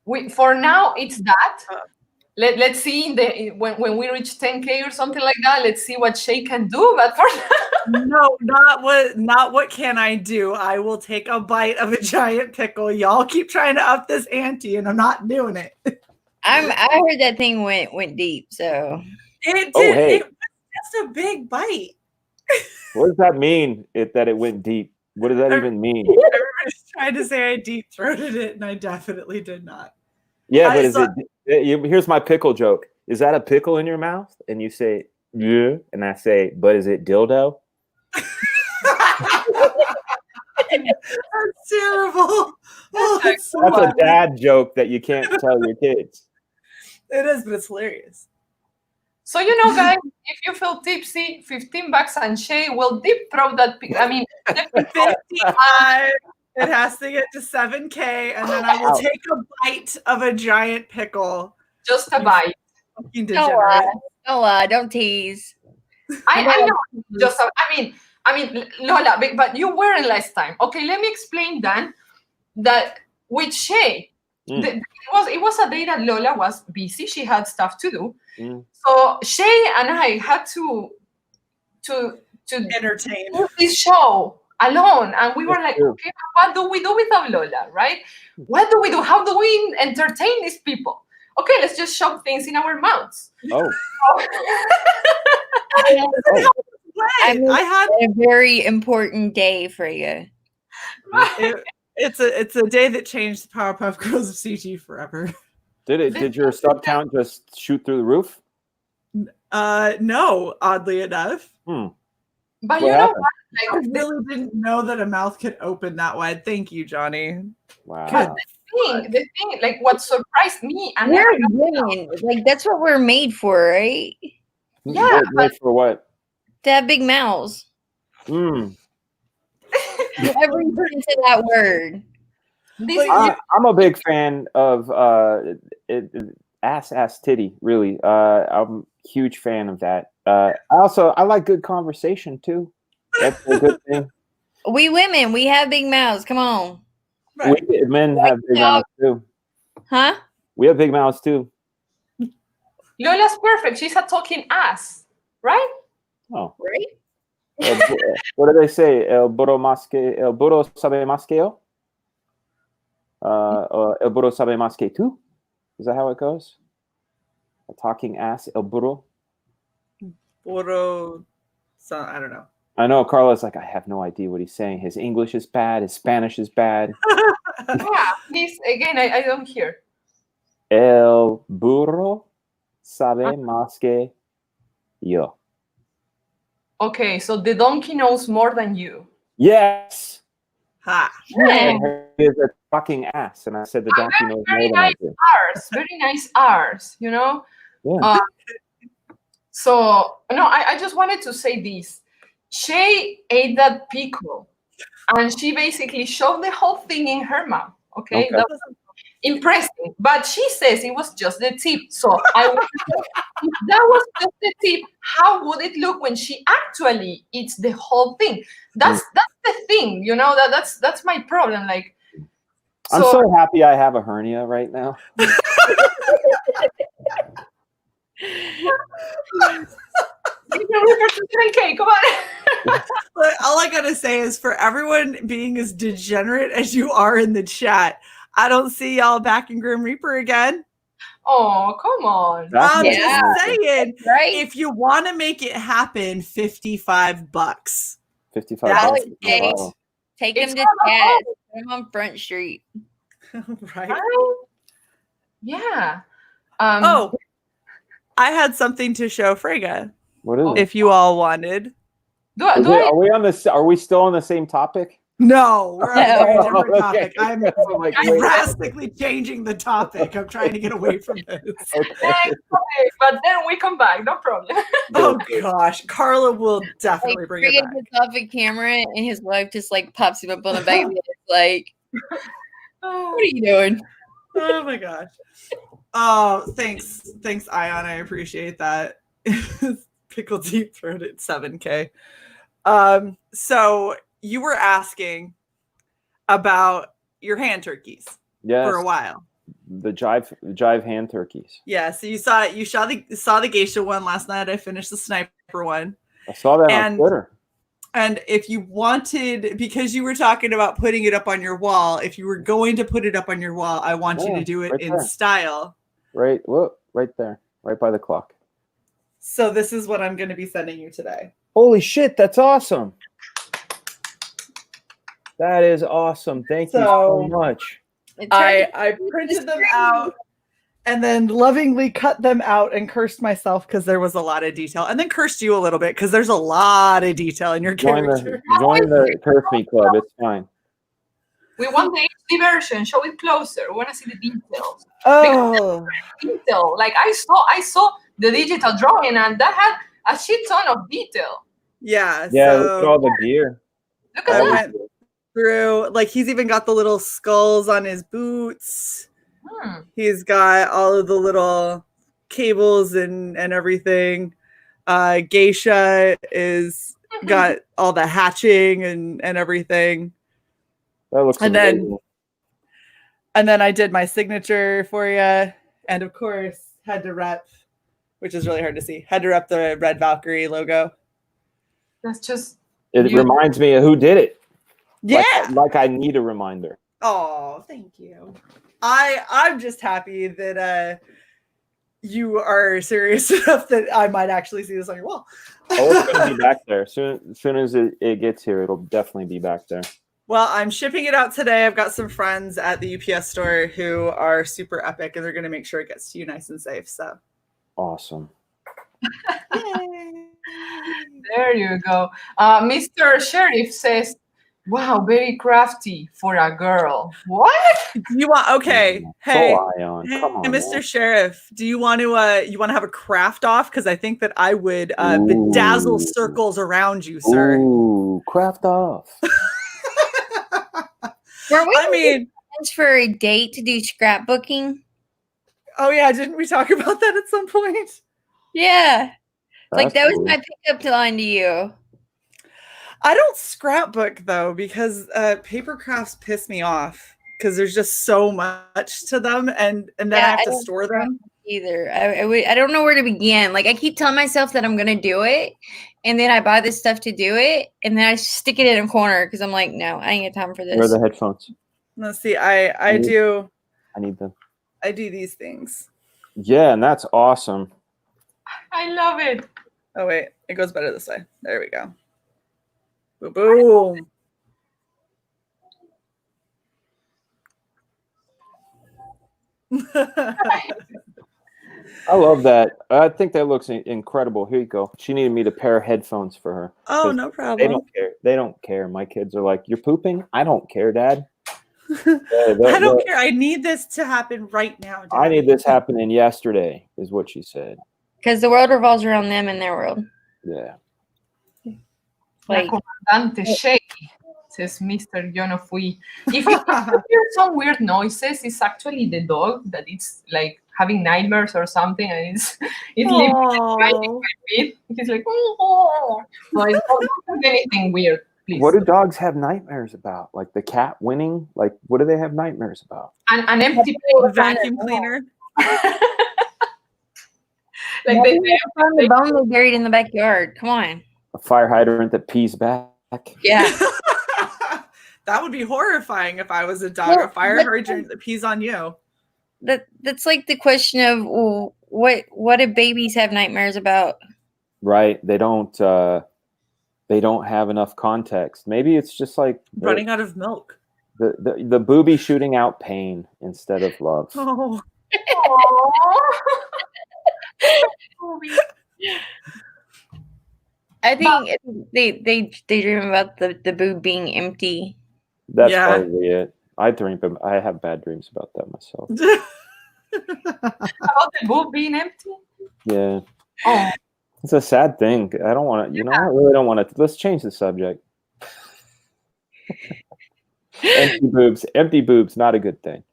on. For now, it's that. Let's see when we reach 10K or something like that. Let's see what Shay can do. But for no, not what can I do. I will take a bite of a giant pickle. Y'all keep trying to up this ante, and I'm not doing it. I heard that thing went deep. So it did. Hey. It was just a big bite. What does that mean? That it went deep? What does that even mean? Everybody's trying to say I deep throated it, and I definitely did not. Yeah, but here's my pickle joke. Is that a pickle in your mouth? And you say, yeah. And I say, but is it dildo? That's terrible. That's a dad joke that you can't tell your kids. It is, but it's hilarious. So, guys, if you feel tipsy, $15 and Shay will deep throat that. I mean, 55. It has to get to 7K, and then I will take a bite of a giant pickle. Just a bite. Don't tease. I know. I mean, Lola, but you weren't last time. Okay, let me explain then that with Shay, It was a day that Lola was busy. She had stuff to do. Mm. So Shay and I had to Entertain. do this show alone, and we were That's like, true. okay, what do we do without Lola, right? What do we do? How do we entertain these people? Okay, let's just shove things in our mouths. Oh, I mean, I had a very important day for you. it's a day that changed the Powerpuff Girls of CG forever. did it? Did your sub count just shoot through the roof? No, oddly enough. Hmm. But What you know happened? what? I Like, really didn't know that a mouth could open that wide. Thank you, Johnny. Wow. the thing, like what surprised me, and We're then women. Like that's what we're made for, right? Yeah, Wait for what? To have big mouths. Mm. Every sense of that word. this I'm a big fan of ass titty. Really, I'm a huge fan of that. I like good conversation too. That's a good thing. We women, we have big mouths. Come on. Right. Men have big mouths too. Huh? We have big mouths too. Lola's perfect. She's a talking ass, right? Oh, Right? what do they say? El burro sabe más que yo. El burro sabe más que tú. Is that how it goes? A talking ass, el burro. Oro, so I don't know. I know Carla's like, I have no idea what he's saying. His English is bad. His Spanish is bad. Yeah. Please, again, I don't hear. El burro sabe más que yo. Okay, so the donkey knows more than you. Yes. Ha. Yeah. He is a fucking ass. And I said the donkey knows more Very than I nice do. R's, very nice R's, you know? Yeah. So, no, I just wanted to say this. Shay ate that pickle, and she basically shoved the whole thing in her mouth. Okay, Okay. that was impressive. But she says it was just the tip. So I want to know, if that was just the tip, how would it look when she actually eats the whole thing? That's the thing, you know. That's my problem. Like, I'm so happy I have a hernia right now. Okay, come on. But all I gotta say is, for everyone being as degenerate as you are in the chat, I don't see y'all back in Grim Reaper again. Oh, come on. I'm Yeah. just saying, Right? if you want to make it happen, $55. 55 That's bucks. it. Wow. Take It's him to not Chad. Put him on Front Street. Right? Right? Yeah. Oh, I had something to show Frega What is it? if you all wanted. Are we still on the same topic? No, we're on a very different Okay. topic. I'm Like, wait. drastically changing the topic. I'm trying to get away from this. Okay, but then we come back, no problem. Oh gosh, Carla will Like, definitely bring it Frigga back. gets off a camera and his wife just like pops him up on the back of the head, like, what are you doing? Oh my gosh. Oh, thanks, Ion. I appreciate that. Pickle deep throat at 7K. So you were asking about your hand turkeys Yes. for a while. The jive hand turkeys. Yeah, so you saw the geisha one last night. I finished the sniper one. I saw that on And- Twitter. And if you wanted, because you were talking about putting it up on your wall, if you were going to put it up on your wall, I want you Yeah, to do it right in there. style. Right there, right by the clock. So this is what I'm going to be sending you today. Holy shit, that's awesome. That is awesome. Thank you so much. The turkey- I printed them out and then lovingly cut them out and cursed myself because there was a lot of detail, and then cursed you a little bit because there's a lot of detail in your Join character. the Curse Me Club. It's fine. We want the HD version. Show it closer. We want to see the details. Oh, Detail. Like I saw the digital drawing, and that had a shit ton of detail. yeah. Yeah, so look at all the gear. Look at I Oh, that. went through, like, he's even got the little skulls on his boots. He's got all of the little cables and everything. Geisha is got all the hatching and everything. That looks And then- amazing. And then I did my signature for you. And of course, had to rep, which is really hard to see, had to rep the Red Valkyrie logo. That's just. It reminds me of who did it. Yeah. Like I need a reminder. Oh, thank you. I'm just happy that you are serious enough that I might actually see this on your wall. Oh, it's going to be back there. As soon as it gets here, it'll definitely be back there. Well, I'm shipping it out today. I've got some friends at the UPS store who are super epic, and they're going to make sure it gets to you nice and safe. So awesome. There you go. Mr. Sheriff says, wow, very crafty for a girl. What? You want hey, Come on, Mr. Man. Sheriff, do you want to have a craft off? Because I think that I would bedazzle circles around you, sir. Ooh, craft off. Were we for a date to do scrapbooking? Oh yeah, didn't we talk about that at some point? Yeah. That's that was cool. my pickup line to you. I don't scrapbook though, because paper crafts piss me off because there's just so much to them, and then I have to store them. Either I don't know where to begin. Like I keep telling myself that I'm gonna do it, and then I buy this stuff to do it, and then I stick it in a corner because I'm like, no, I ain't got time for this. Where are the headphones? Let's see. I need them. I do these things. Yeah, and that's awesome. I love it. Oh wait, it goes better this way. There we go. Boom, boom. I love that. I think that looks incredible. Here you go. She needed me to pair headphones for her. Oh, no problem. They don't care. They don't care. My kids are like, "You're pooping?" I don't care, Dad. I don't care. I need this to happen right now, Dad. I need this happening yesterday, is what she said. Because the world revolves around them and their world. Yeah. Like Comandante Shake, says Mr. Yo no fui. If you hear some weird noises, it's actually the dog that it's like having nightmares or something, and it's living my feet. He's like, oh. So it's not anything weird. Please. What do dogs have nightmares about? Like the cat winning? Like what do they have nightmares about? An empty vacuum cleaner. Like they found the bone they buried in the backyard. Come on. A fire hydrant that pees back. Yeah. That would be horrifying if I was a dog. A fire hydrant that pees on you. That's like the question of what do babies have nightmares about? Right. They don't have enough context. Maybe it's just like running out of milk. The booby shooting out pain instead of love. Oh. I think they dream about the boob being empty. That's probably it. I have bad dreams about that myself. About the boob being empty? Yeah. Oh. It's a sad thing. I don't want to, I really don't want to. Let's change the subject. Empty boobs, not a good thing.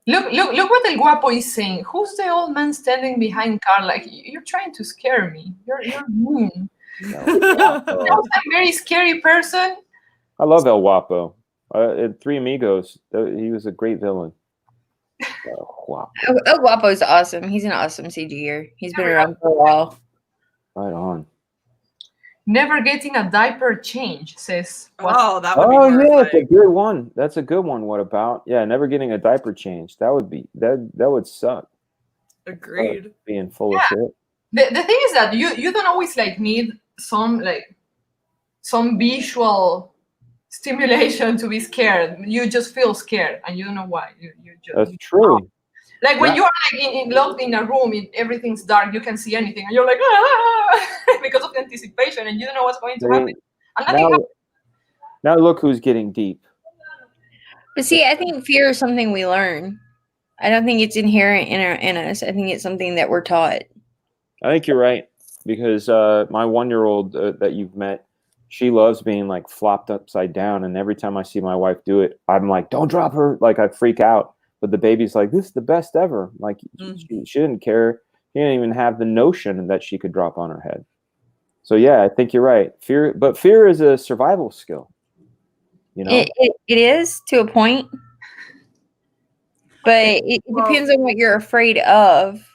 Look what El Guapo is saying. Who's the old man standing behind Carl? Like, you're trying to scare me. You're mean. No. A very scary person. I love El Guapo. In Three Amigos, he was a great villain. El Guapo's awesome. He's an awesome CG'er. He's been around for a while. Right on. Never getting a diaper change, says. Oh, that would be yeah, it's a good one. That's a good one. What about? Yeah, never getting a diaper change. That would suck. Agreed. Being full of shit. The thing is that you don't always need some visual stimulation to be scared. You just feel scared and you don't know why. That's true. Like when you are locked in a room, everything's dark, you can't see anything, and you're like, ah! because of the anticipation, and you don't know what's going to happen. And now look who's getting deep. But see, I think fear is something we learn. I don't think it's inherent in us. I think it's something that we're taught. I think you're right, because my 1-year-old that you've met, she loves being flopped upside down, and every time I see my wife do it, I'm like, don't drop her. I freak out. But the baby's like, this is the best ever. She didn't care. She didn't even have the notion that she could drop on her head. So yeah, I think you're right. Fear is a survival skill. You know, it is to a point. but it depends on what you're afraid of.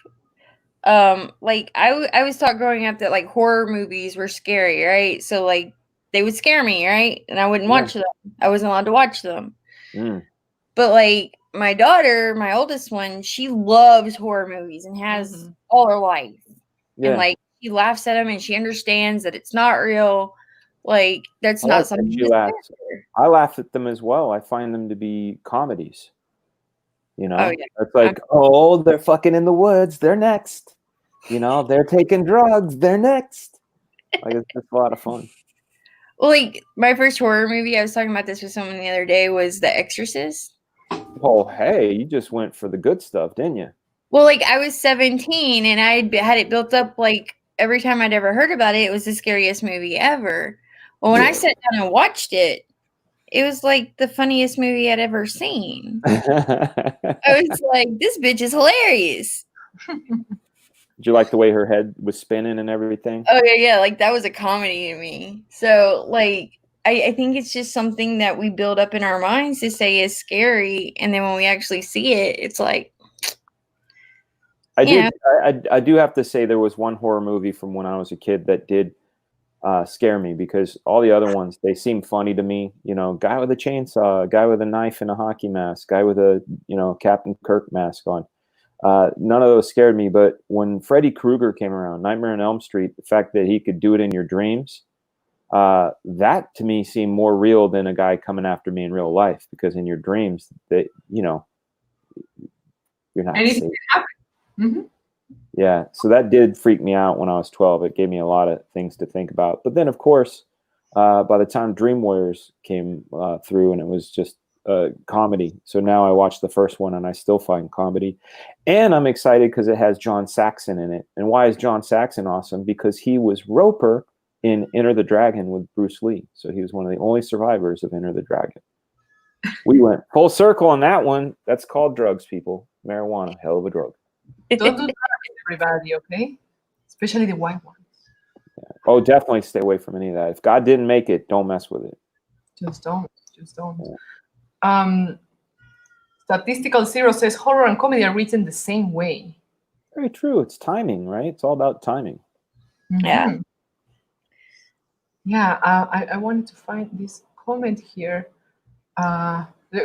Like I was taught growing up that like horror movies were scary, right? So like they would scare me, right? And I wouldn't watch them. I wasn't allowed to watch them. But like my daughter, my oldest one, she loves horror movies and has all her life. And like she laughs at them and she understands that it's not real. Like that's not something she laughs. I laugh at them as well. I find them to be comedies. You know, it's like, oh, they're fucking in the woods. They're next. You know, they're taking drugs. They're next. Like it's just a lot of fun. Well, like my first horror movie, I was talking about this with someone the other day, was The Exorcist. Oh, hey, you just went for the good stuff, didn't you? Well, like I was 17 and I had it built up like every time I'd ever heard about it, it was the scariest movie ever. Well, when I sat down and watched it, it was like the funniest movie I'd ever seen. I was like, this bitch is hilarious. Did you like the way her head was spinning and everything? Oh, yeah. Like that was a comedy to me. So like, I think it's just something that we build up in our minds to say is scary. And then when we actually see it, it's like, I do have to say there was one horror movie from when I was a kid that did scare me, because all the other ones, they seem funny to me. You know, guy with a chainsaw, guy with a knife and a hockey mask, guy with a, you know, Captain Kirk mask on. None of those scared me. But when Freddy Krueger came around, Nightmare on Elm Street, the fact that he could do it in your dreams, that to me seemed more real than a guy coming after me in real life, because in your dreams, that, you know, you're not safe. Yeah, so that did freak me out when I was 12. It gave me a lot of things to think about. But then, of course, by the time Dream Warriors came through, and it was just comedy. So now I watch the first one and I still find comedy. And I'm excited because it has John Saxon in it. And why is John Saxon awesome? Because he was Roper in Enter the Dragon with Bruce Lee. So he was one of the only survivors of Enter the Dragon. We went full circle on that one. That's called drugs, people. Marijuana, hell of a drug. Don't do that, everybody, okay? Especially the white ones. Yeah. Oh, definitely stay away from any of that. If God didn't make it, don't mess with it. Just don't. Yeah. Statistical Zero says horror and comedy are written the same way. Very true. It's timing, right? It's all about timing. Yeah. Yeah, I wanted to find this comment here.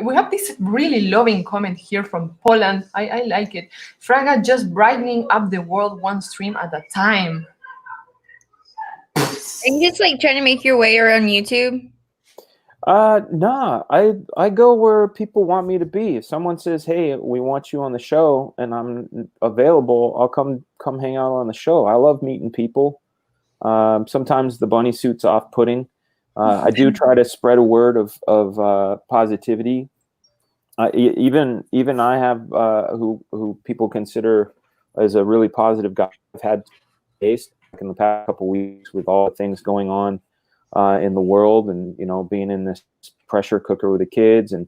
We have this really loving comment here from Poland. I like it. Fraga just brightening up the world one stream at a time. Are you just like trying to make your way around YouTube? Nah, I go where people want me to be. If someone says, "Hey, we want you on the show," and I'm available, I'll come hang out on the show. I love meeting people. Sometimes the bunny suit's off-putting. I do try to spread a word of positivity. Even I have who people consider as a really positive guy. I've had taste in the past couple of weeks with all the things going on in the world, and you know, being in this pressure cooker with the kids, and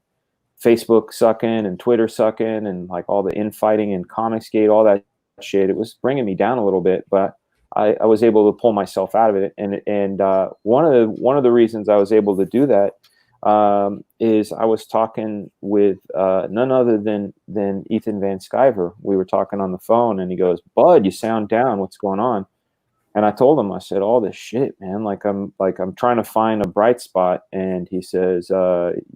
Facebook sucking and Twitter sucking, and like all the infighting and Comicsgate, all that shit. It was bringing me down a little bit, but I was able to pull myself out of it. And one of the reasons I was able to do that is I was talking with none other than Ethan Van Sciver. We were talking on the phone, and he goes, "Bud, you sound down. What's going on?" And I told him, I said, all this shit, man, I'm trying to find a bright spot. And he says,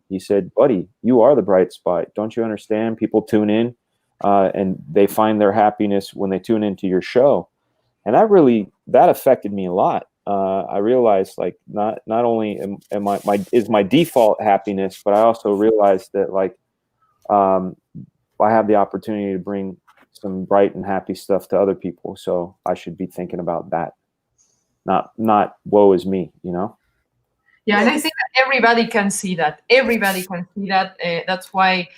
he said, "Buddy, you are the bright spot. Don't you understand? People tune in and they find their happiness when they tune into your show." And that affected me a lot. I realized, like, not only is my default happiness, but I also realized that, like, I have the opportunity to bring some bright and happy stuff to other people. So I should be thinking about that. Not woe is me, you know? Yeah, and I think that everybody can see that. Everybody can see that. That's why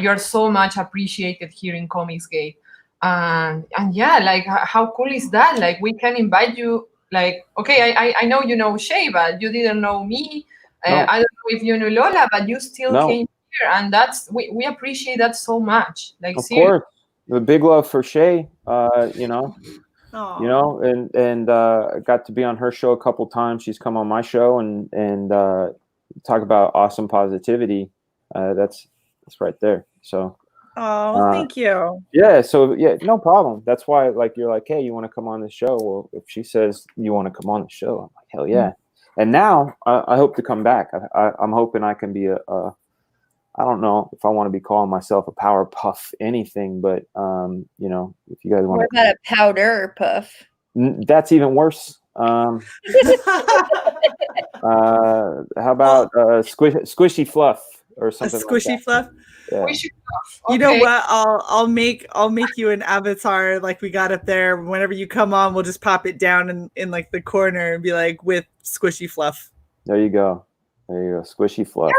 you're so much appreciated here in Comicsgate. And yeah, like, how cool is that? Like, we can invite you. Like, okay, I know you know Shay, but you didn't know me. No. I don't know if you knew Lola, but you still No. came here, and we appreciate that so much. Like, Of seriously. course, the big love for Shay, you know. Aww. You know, and I got to be on her show a couple times. She's come on my show and talk about awesome positivity. That's right there. So Oh, thank you. Yeah, so yeah, no problem. That's why, like, you're like, hey, you want to come on the show? Well, if she says you want to come on the show, I'm like, hell yeah. And now I hope to come back. I'm hoping I can be I don't know if I want to be calling myself a Powerpuff anything, but you know, if you guys want What about a powder puff? that's even worse. How about squishy fluff or A something squishy like that? fluff. Yeah. We should You know okay. what? I'll make you an avatar like we got up there. Whenever you come on, we'll just pop it down in like the corner and be like with squishy fluff. There you go. There you go. Squishy fluff.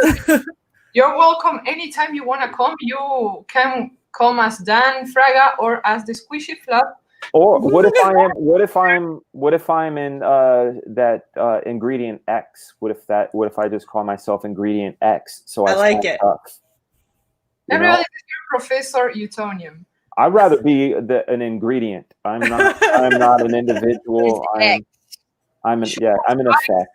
You're welcome anytime you want to come. You can come as Dan Fraga or as the Squishy Fluff. Or what if I'm in that ingredient X? What if I just call myself ingredient X? So I like it. Everybody is your Professor Utonium. I'd rather be an ingredient. I'm not an individual. I'm an effect.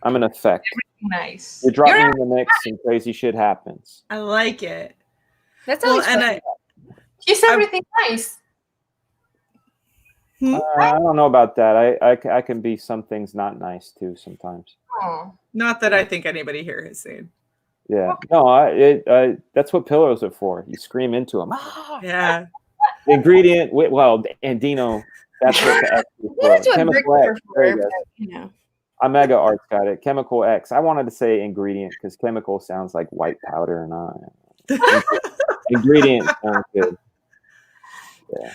I'm an effect. Nice. You drop me in the mix and crazy shit happens. I like it. That's always fun. He's everything nice. I don't know about that. I can be some things not nice too sometimes. Oh. Not that I think anybody here has seen. Yeah. No, that's what pillows are for. You scream into them. Yeah. The ingredient, well, Andino, that's what the X is for. That's what Chemical bricks X. are There for, you go. but, you know. Omega Arts got it. Chemical X. I wanted to say ingredient because chemical sounds like white powder and ingredient sounds good. Yeah.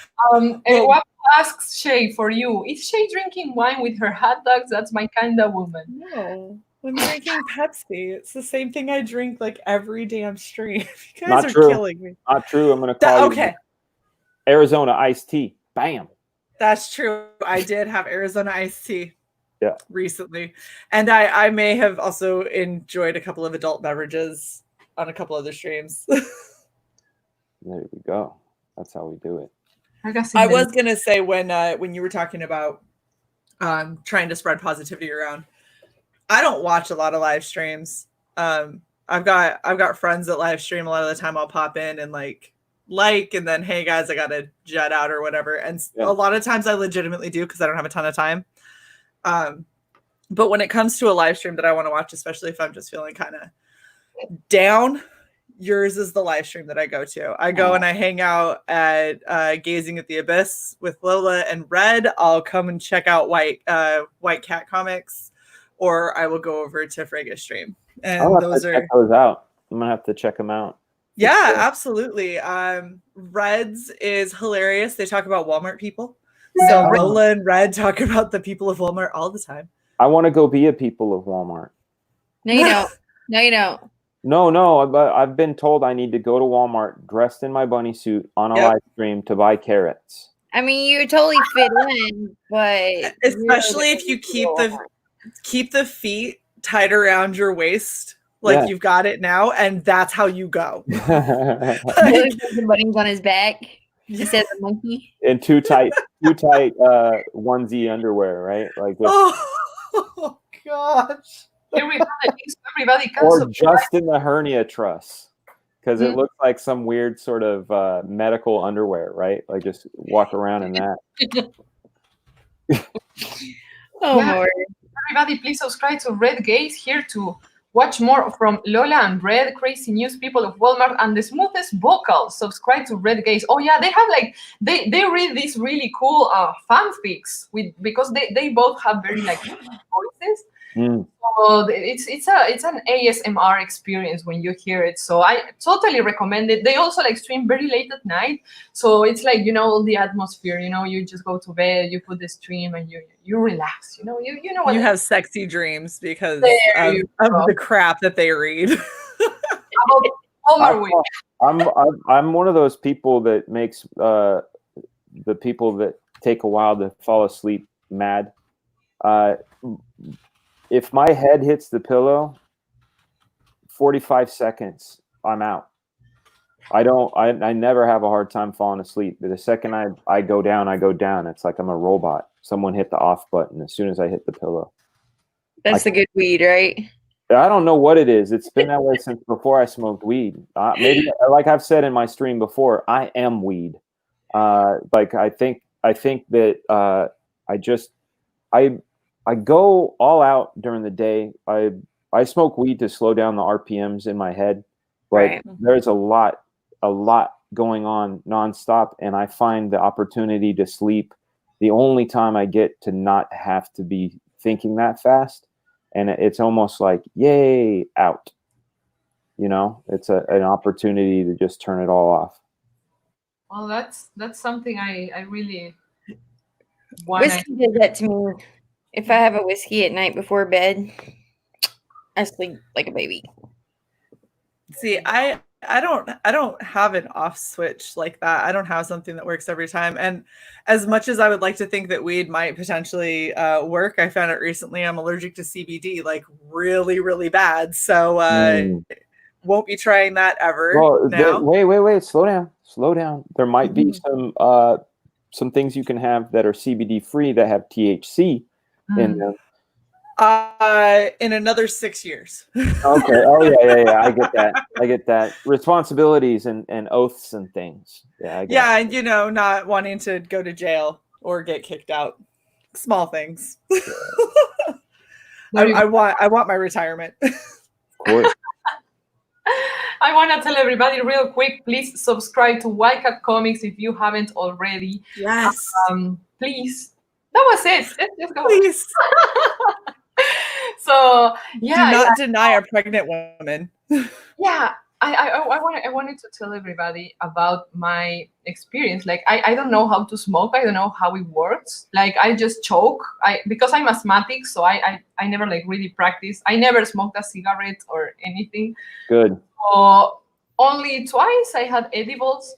What asks Shay for you? Is Shay drinking wine with her hot dogs? That's my kind of woman. No. I'm drinking Pepsi. It's the same thing I drink like every damn stream. You guys Not are true. killing me. Not true. I'm gonna call you Arizona iced tea. Bam. That's true. I did have Arizona iced tea. Yeah. Recently. And I may have also enjoyed a couple of adult beverages on a couple other streams. There we go. That's how we do it. I was gonna say when you were talking about trying to spread positivity around, I don't watch a lot of live streams. I've got friends that live stream. A lot of the time I'll pop in and like and then, hey guys, I gotta jet out or whatever. And a lot of times I legitimately do because I don't have a ton of time. But when it comes to a live stream that I want to watch, especially if I'm just feeling kind of down, yours is the live stream that I go to. I go and I hang out at Gazing at the Abyss with Lola and Red. I'll come and check out White Cat Comics, or I will go over to FRAGA stream. And check those out. I'm gonna have to check them out. Yeah, absolutely. Red's is hilarious. They talk about Walmart people. So Lola and Red talk about the people of Walmart all the time. I want to go be a people of Walmart. No, you don't. No, you don't. No, but I've been told I need to go to Walmart dressed in my bunny suit on a live stream to buy carrots. I mean, you totally fit in, but especially if you keep the feet tight around your waist, like you've got it now, and that's how you go. The bunnies on his back. He says a monkey. And too tight onesie underwear, right? Like this. Oh gosh. Everybody or just in the hernia truss, because it looks like some weird sort of medical underwear, right? Like just walk around in that. Lord. Everybody, please subscribe to Red Gaze here to watch more from Lola and Red, crazy news, people of Walmart, and the smoothest vocals. Subscribe to Red Gaze. Oh yeah, they have like they read these really cool fanfics because they both have very like voices. So it's an ASMR experience when you hear it. So I totally recommend it. They also like stream very late at night. So it's like, all the atmosphere, you just go to bed, you put the stream and you relax, you know what you have sexy dreams because of the crap that they read. I'm one of those people that makes the people that take a while to fall asleep mad. If my head hits the pillow, 45 seconds, I'm out. I never have a hard time falling asleep. But the second I go down, I go down. It's like I'm a robot. Someone hit the off button as soon as I hit the pillow. That's the good weed, right? I don't know what it is. It's been that way since before I smoked weed. Maybe, like I've said in my stream before, I am weed. Like I think that I go all out during the day. I smoke weed to slow down the RPMs in my head, but Right. there's a lot going on nonstop, and I find the opportunity to sleep the only time I get to not have to be thinking that fast, and it's almost like yay out. You know, it's an opportunity to just turn it all off. Well, that's something I really want. Whiskey does that to me. If I have a whiskey at night before bed, I sleep like a baby. See, I don't have an off switch like that. I don't have something that works every time. And as much as I would like to think that weed might potentially work, I found out recently I'm allergic to CBD, like really, really bad. So won't be trying that ever. Well, now. wait, slow down. There might be some things you can have that are CBD free that have THC in them. In another 6 years. Okay. Oh yeah. I get that. Responsibilities and oaths and things. Yeah. I get it. And not wanting to go to jail or get kicked out. Small things. I want my retirement. Of course. I want to tell everybody real quick, please subscribe to Wildcat Comics if you haven't already. Yes. Please. That was it. Let's go. Please. So yeah. Do not deny a pregnant woman. Yeah. I wanted to tell everybody about my experience. Like I don't know how to smoke. I don't know how it works. Like I just choke. Because I'm asthmatic, so I never like really practice. I never smoked a cigarette or anything. Good. So only twice I had edibles,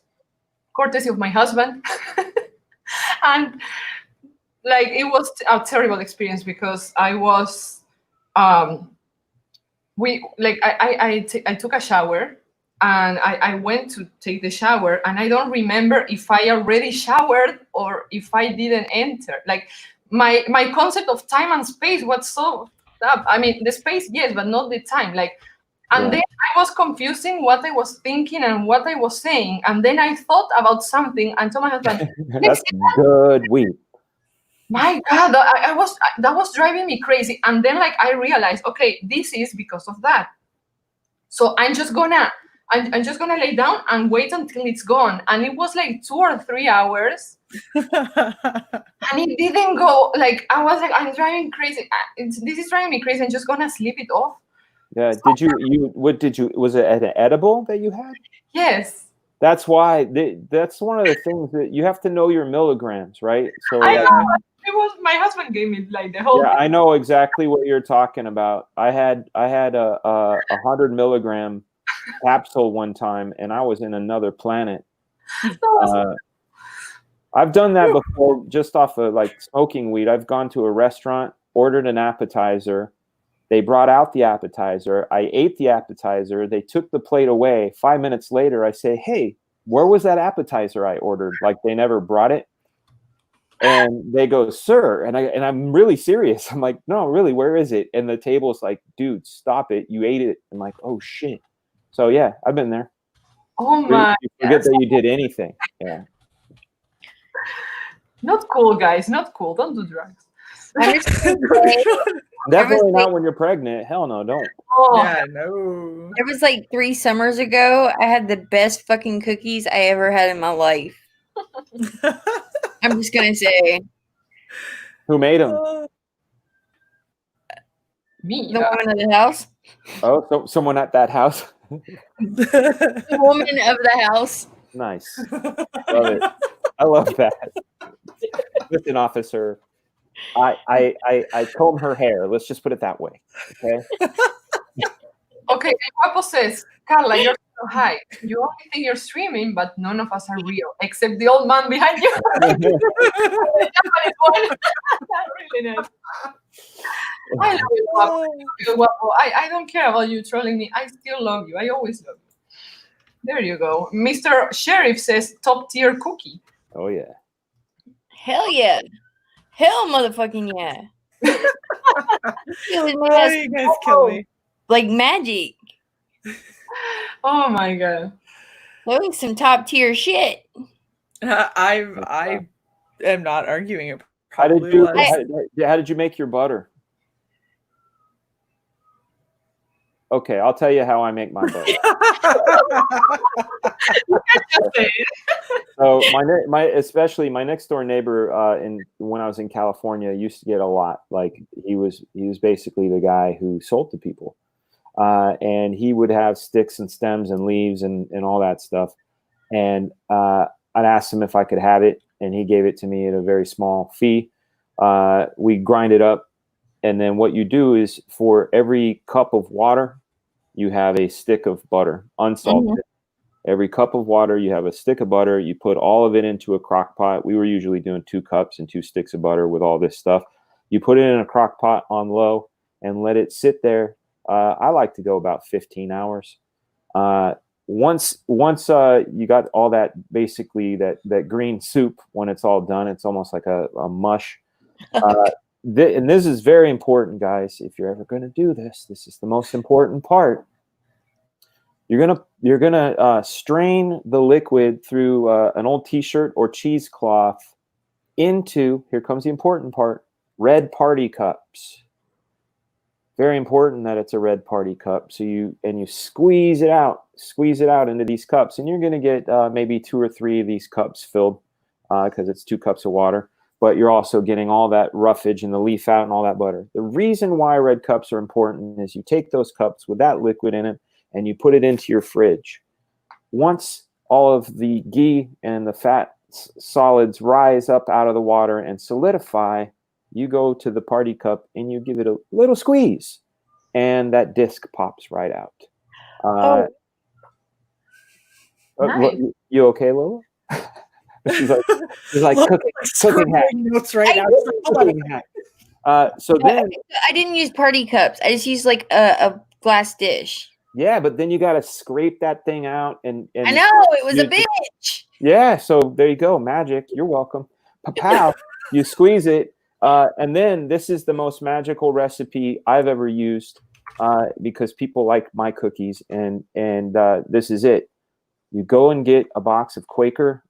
courtesy of my husband. And like it was a terrible experience because I was I took a shower and I went to take the shower and I don't remember if I already showered or if I didn't enter. Like my concept of time and space was so up. I mean the space, yes, but not the time. Then I was confusing what I was thinking and what I was saying. And then I thought about something and told my husband, that's good weed. My God, that was driving me crazy. And then like I realized, okay, this is because of that. So I'm just gonna lay down and wait until it's gone. And it was like 2 or 3 hours. And it didn't go. Like I was like, I'm driving crazy. This is driving me crazy. I'm just gonna sleep it off. Yeah. Was it an edible that you had? Yes. That's why. That's one of the things that you have to know your milligrams, right? So I know. It was my husband gave me like the whole. Yeah, I know exactly what you're talking about. I had a 100 milligram capsule one time, and I was in another planet. I've done that before, just off of like smoking weed. I've gone to a restaurant, ordered an appetizer. They brought out the appetizer. I ate the appetizer. They took the plate away. 5 minutes later, I say, "Hey, where was that appetizer I ordered?" Like they never brought it. And they go, "Sir," and I'm really serious. I'm like, "No, really, where is it?" And the table's like, "Dude, stop it! You ate it." I'm like, "Oh shit!" So yeah, I've been there. Oh my! You forget that you did anything. Yeah. Not cool, guys. Not cool. Don't do drugs. Definitely not when you're pregnant. Hell no, don't. Oh. Yeah, no. It was like 3 summers ago. I had the best fucking cookies I ever had in my life. I'm just gonna say. Who made them? Me. The woman of the house. Oh, so someone at that house. The woman of the house. Nice. Love it. I love that. Listen, officer. I comb her hair. Let's just put it that way. Okay. Okay. Guapo says, Carla, you're so high. You only think you're streaming, but none of us are real, except the old man behind you. Really nice. I love you, Guapo. I don't care about you trolling me. I still love you. I always love you. There you go. Mr. Sheriff says top tier cookie. Oh yeah. Hell yeah. Hell motherfucking yeah. Oh, you guys kill me. like magic. Oh my god. That was some top tier shit. I am not arguing. It How did probably you was. how did you make your butter? Okay, I'll tell you how I make my butter. So especially my next door neighbor when I was in California used to get a lot. Like he was basically the guy who sold to people, and he would have sticks and stems and leaves and all that stuff. And I'd ask him if I could have it, and he gave it to me at a very small fee. We grind it up, and then what you do is for every cup of water, you have a stick of butter, unsalted. Mm-hmm. Every cup of water, you have a stick of butter. You put all of it into a crock pot. We were usually doing 2 cups and 2 sticks of butter with all this stuff. You put it in a crock pot on low and let it sit there. I like to go about 15 hours. Once you got all that, basically that green soup, when it's all done, it's almost like a mush. And this is very important, guys. If you're ever going to do this, this is the most important part. You're gonna strain the liquid through an old T-shirt or cheesecloth into, here comes the important part, red party cups. Very important that it's a red party cup. So you squeeze it out into these cups, and you're gonna get maybe 2 or 3 of these cups filled because it's 2 cups of water. But you're also getting all that roughage and the leaf out and all that butter. The reason why red cups are important is you take those cups with that liquid in it, and you put it into your fridge. Once all of the ghee and the fat solids rise up out of the water and solidify, you go to the party cup and you give it a little squeeze, and that disc pops right out. Nice. You okay, Lola? she's like cooking hack. Notes right now. So then I didn't use party cups. I just used like a glass dish. Yeah, but then you got to scrape that thing out, and I know it was a bitch. Yeah, so there you go, magic. You're welcome. Pow, you squeeze it, and then this is the most magical recipe I've ever used because people like my cookies, and this is it. You go and get a box of Quaker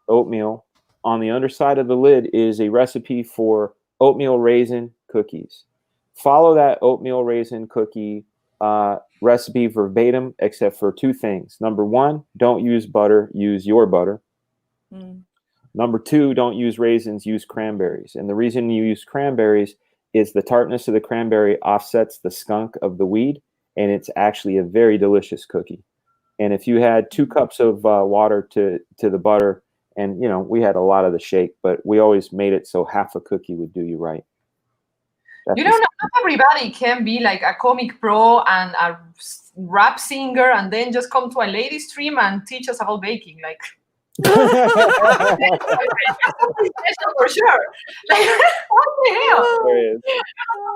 oatmeal. On the underside of the lid is a recipe for oatmeal raisin cookies. Follow that oatmeal raisin cookie recipe verbatim, except for 2 things. Number 1, don't use butter, use your butter. Number 2, don't use raisins, use cranberries. And the reason you use cranberries is the tartness of the cranberry offsets the skunk of the weed, and it's actually a very delicious cookie. And if you had 2 cups of water to the butter, and we had a lot of the shake, but we always made it so half a cookie would do you right. You know, not everybody can be like a comic pro and a rap singer and then just come to a lady stream and teach us about baking. Like, for sure. Like, what the hell? There it is.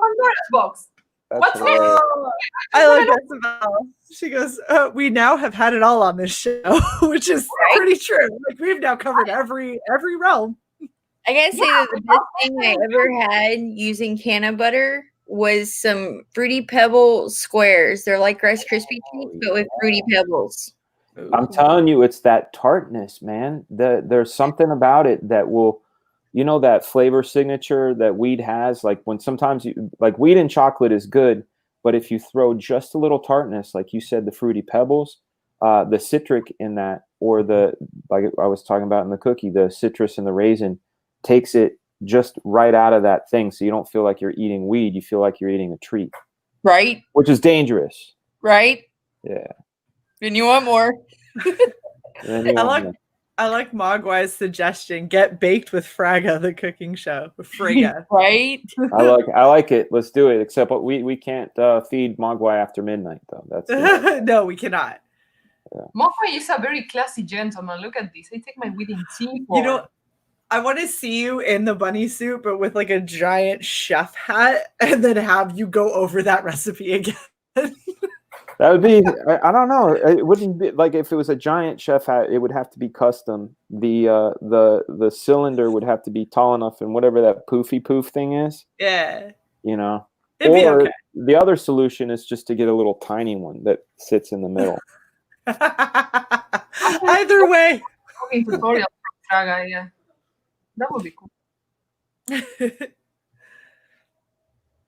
Pandora's box. What's hilarious. I like that, Isabel. She goes, we now have had it all on this show, which is pretty true. Like, we've now covered every realm. I gotta say that the best thing I ever had using can butter was some Fruity Pebble squares. They're like Rice Krispie treats, but with Fruity Pebbles. I'm telling you, it's that tartness, man. There's something about it that will, that flavor signature that weed has. Like when sometimes like weed and chocolate is good, but if you throw just a little tartness, like you said, the Fruity Pebbles, the citric in that, or like I was talking about in the cookie, the citrus and the raisin, takes it just right out of that thing, so you don't feel like you're eating weed. You feel like you're eating a treat, right? Which is dangerous, right? Yeah. And you want more? I like Mogwai's suggestion: get baked with Fraga, the cooking show. Fraga, right? I like it. Let's do it. Except we can't feed Mogwai after midnight, though. That's no, we cannot. Yeah. Mogwai is a very classy gentleman. Look at this. I take my weed in tea. I want to see you in the bunny suit, but with like a giant chef hat, and then have you go over that recipe again. That would be, I don't know. It wouldn't be like if it was a giant chef hat, it would have to be custom. The cylinder would have to be tall enough, and whatever that poofy poof thing is. Yeah. It'd be Or okay. the other solution is just to get a little tiny one that sits in the middle. Either way. Cooking tutorial from Fraga, yeah. That would be cool.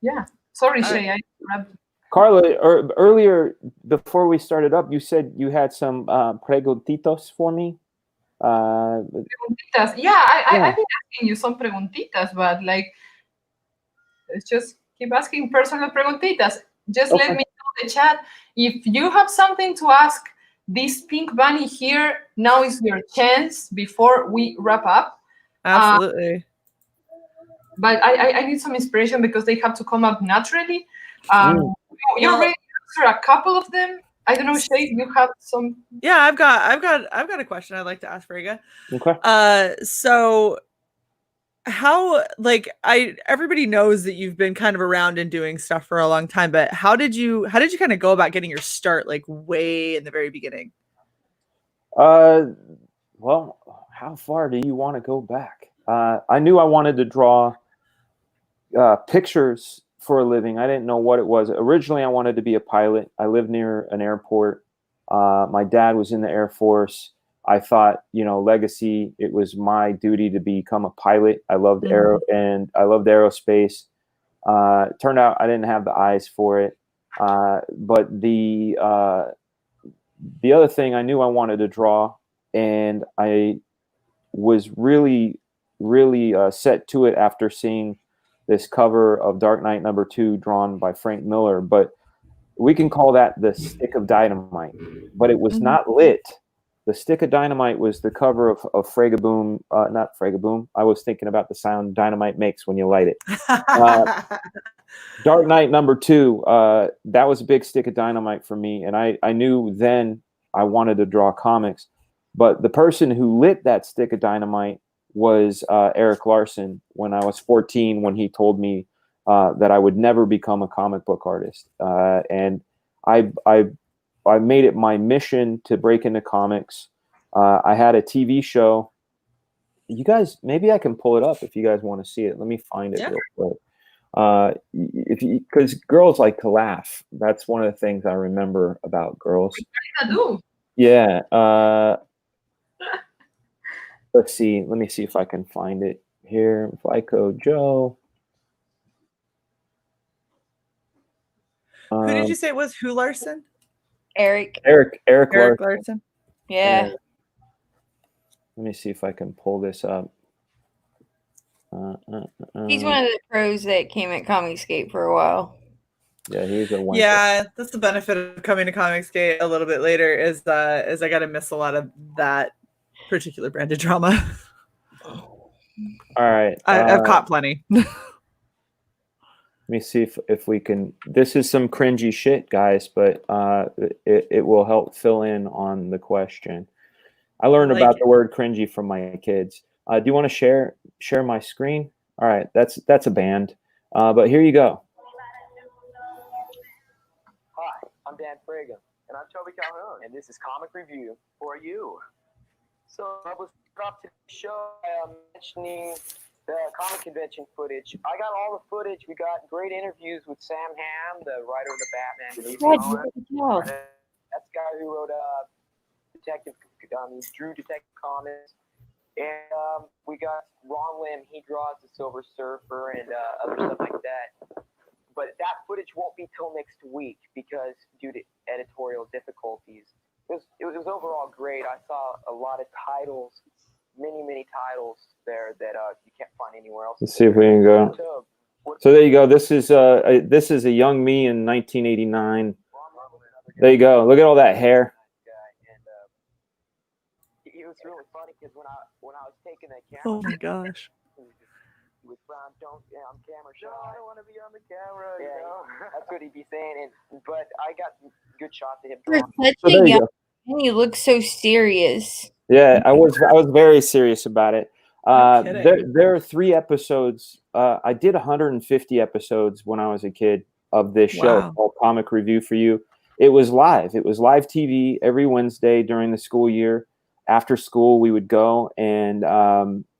Yeah. Sorry, Shay, I interrupted. Carla, earlier before we started up, you said you had some preguntitos for me. Preguntitas. Yeah, I've been asking you some preguntitas, but like, let's just keep asking personal preguntitas. Just let me know in the chat if you have something to ask this pink bunny here. Now is your chance before we wrap up. Absolutely. But I need some inspiration because they have to come up naturally. You already answered a couple of them. I don't know, Shay, you have some. Yeah, I've got a question I'd like to ask Frega. Okay. So how, like, everybody knows that you've been kind of around and doing stuff for a long time, but how did you kind of go about getting your start, like, way in the very beginning? Well, how far do you want to go back? I knew I wanted to draw pictures for a living. I didn't know what it was. Originally, I wanted to be a pilot. I lived near an airport. My dad was in the Air Force. I thought, legacy, it was my duty to become a pilot. I loved I loved aerospace. Turned out I didn't have the eyes for it. But the other thing, I knew I wanted to draw, and I was really, really set to it after seeing this cover of Dark Knight #2 drawn by Frank Miller. But we can call that the Stick of Dynamite. But it was not lit. The Stick of Dynamite was the cover of FRAGA-BOOM, not FRAGA-BOOM. I was thinking about the sound dynamite makes when you light it. Dark Knight #2, that was a big stick of dynamite for me. And I knew then I wanted to draw comics. But the person who lit that stick of dynamite was Eric Larson when I was 14, when he told me that I would never become a comic book artist. And I made it my mission to break into comics. I had a TV show. You guys, maybe I can pull it up if you guys want to see it. Let me find it real quick. Because girls like to laugh. That's one of the things I remember about girls. Yeah. Let's see. Let me see if I can find it here. FICO Joe. Who did you say it was? Who Larson? Eric Larson. Yeah. Let me see if I can pull this up. He's one of the pros that came at Comicsgate for a while. Yeah, he's a one. Yeah, that's the benefit of coming to Comicsgate a little bit later is I got to miss a lot of that particular brand of drama. All right. I've caught plenty. Let me see if we can. This is some cringy shit, guys, but it will help fill in on the question. I learned about the word cringy from my kids. Do you want to share my screen? All right, that's a band. But here you go. Hi, I'm Dan Fraga. And I'm Toby Calhoun. And this is Comic Review for you. So I was up to the show mentioning the comic convention footage. I got all the footage. We got great interviews with Sam Hamm, the writer of the Batman. That's the guy who wrote Detective, drew Detective Comics. And we got Ron Lim. He draws the Silver Surfer and other stuff like that. But that footage won't be till next week because due to editorial difficulties. It was overall great. I saw a lot of titles, many titles there that you can't find anywhere else. Let's see if we can go. So there you go. This is a young me in 1989. There you go. Look at all that hair. It was really funny because when I was taking that camera. Oh my gosh. With Brown, I'm camera shy. No, I don't want to be on the camera. Yeah, that's what he'd be saying. But I got good shots of him. So there you go. And you look so serious. Yeah, I was very serious about it. There are 3 episodes. I did 150 episodes when I was a kid of this show called Comic Review for You. It was live. It was live TV every Wednesday during the school year. After school, we would go and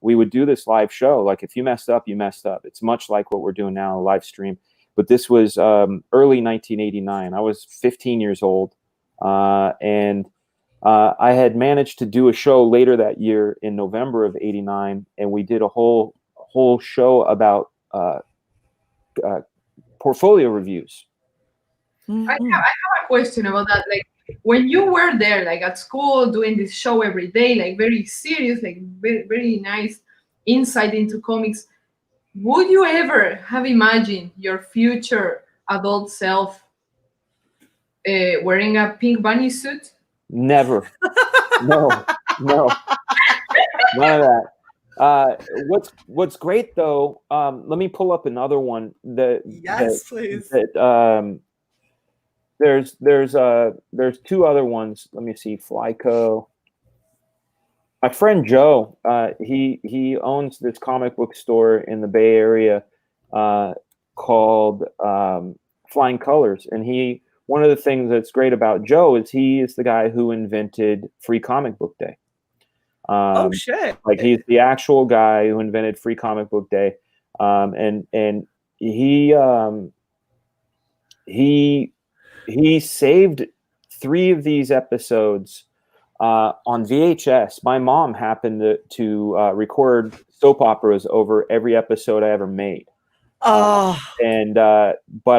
we would do this live show. Like if you messed up, you messed up. It's much like what we're doing now, a live stream. but this was early 1989. I was 15 years old, and I had managed to do a show later that year in November of '89, and we did a whole show about portfolio reviews. I have a question about that. Like, when you were there, like at school, doing this show every day, like very serious, like very, very nice insight into comics, would you ever have imagined your future adult self wearing a pink bunny suit? Never. No, none of that. What's great though, let me pull up another one Please. There's two other ones. Let me see. Flyco. My friend Joe, he owns this comic book store in the Bay Area called Flying Colors, and one of the things that's great about Joe is he is the guy who invented Free Comic Book Day. Oh shit! Like he's the actual guy who invented Free Comic Book Day, and he saved 3 of these episodes on VHS. My mom happened to record soap operas over every episode I ever made. But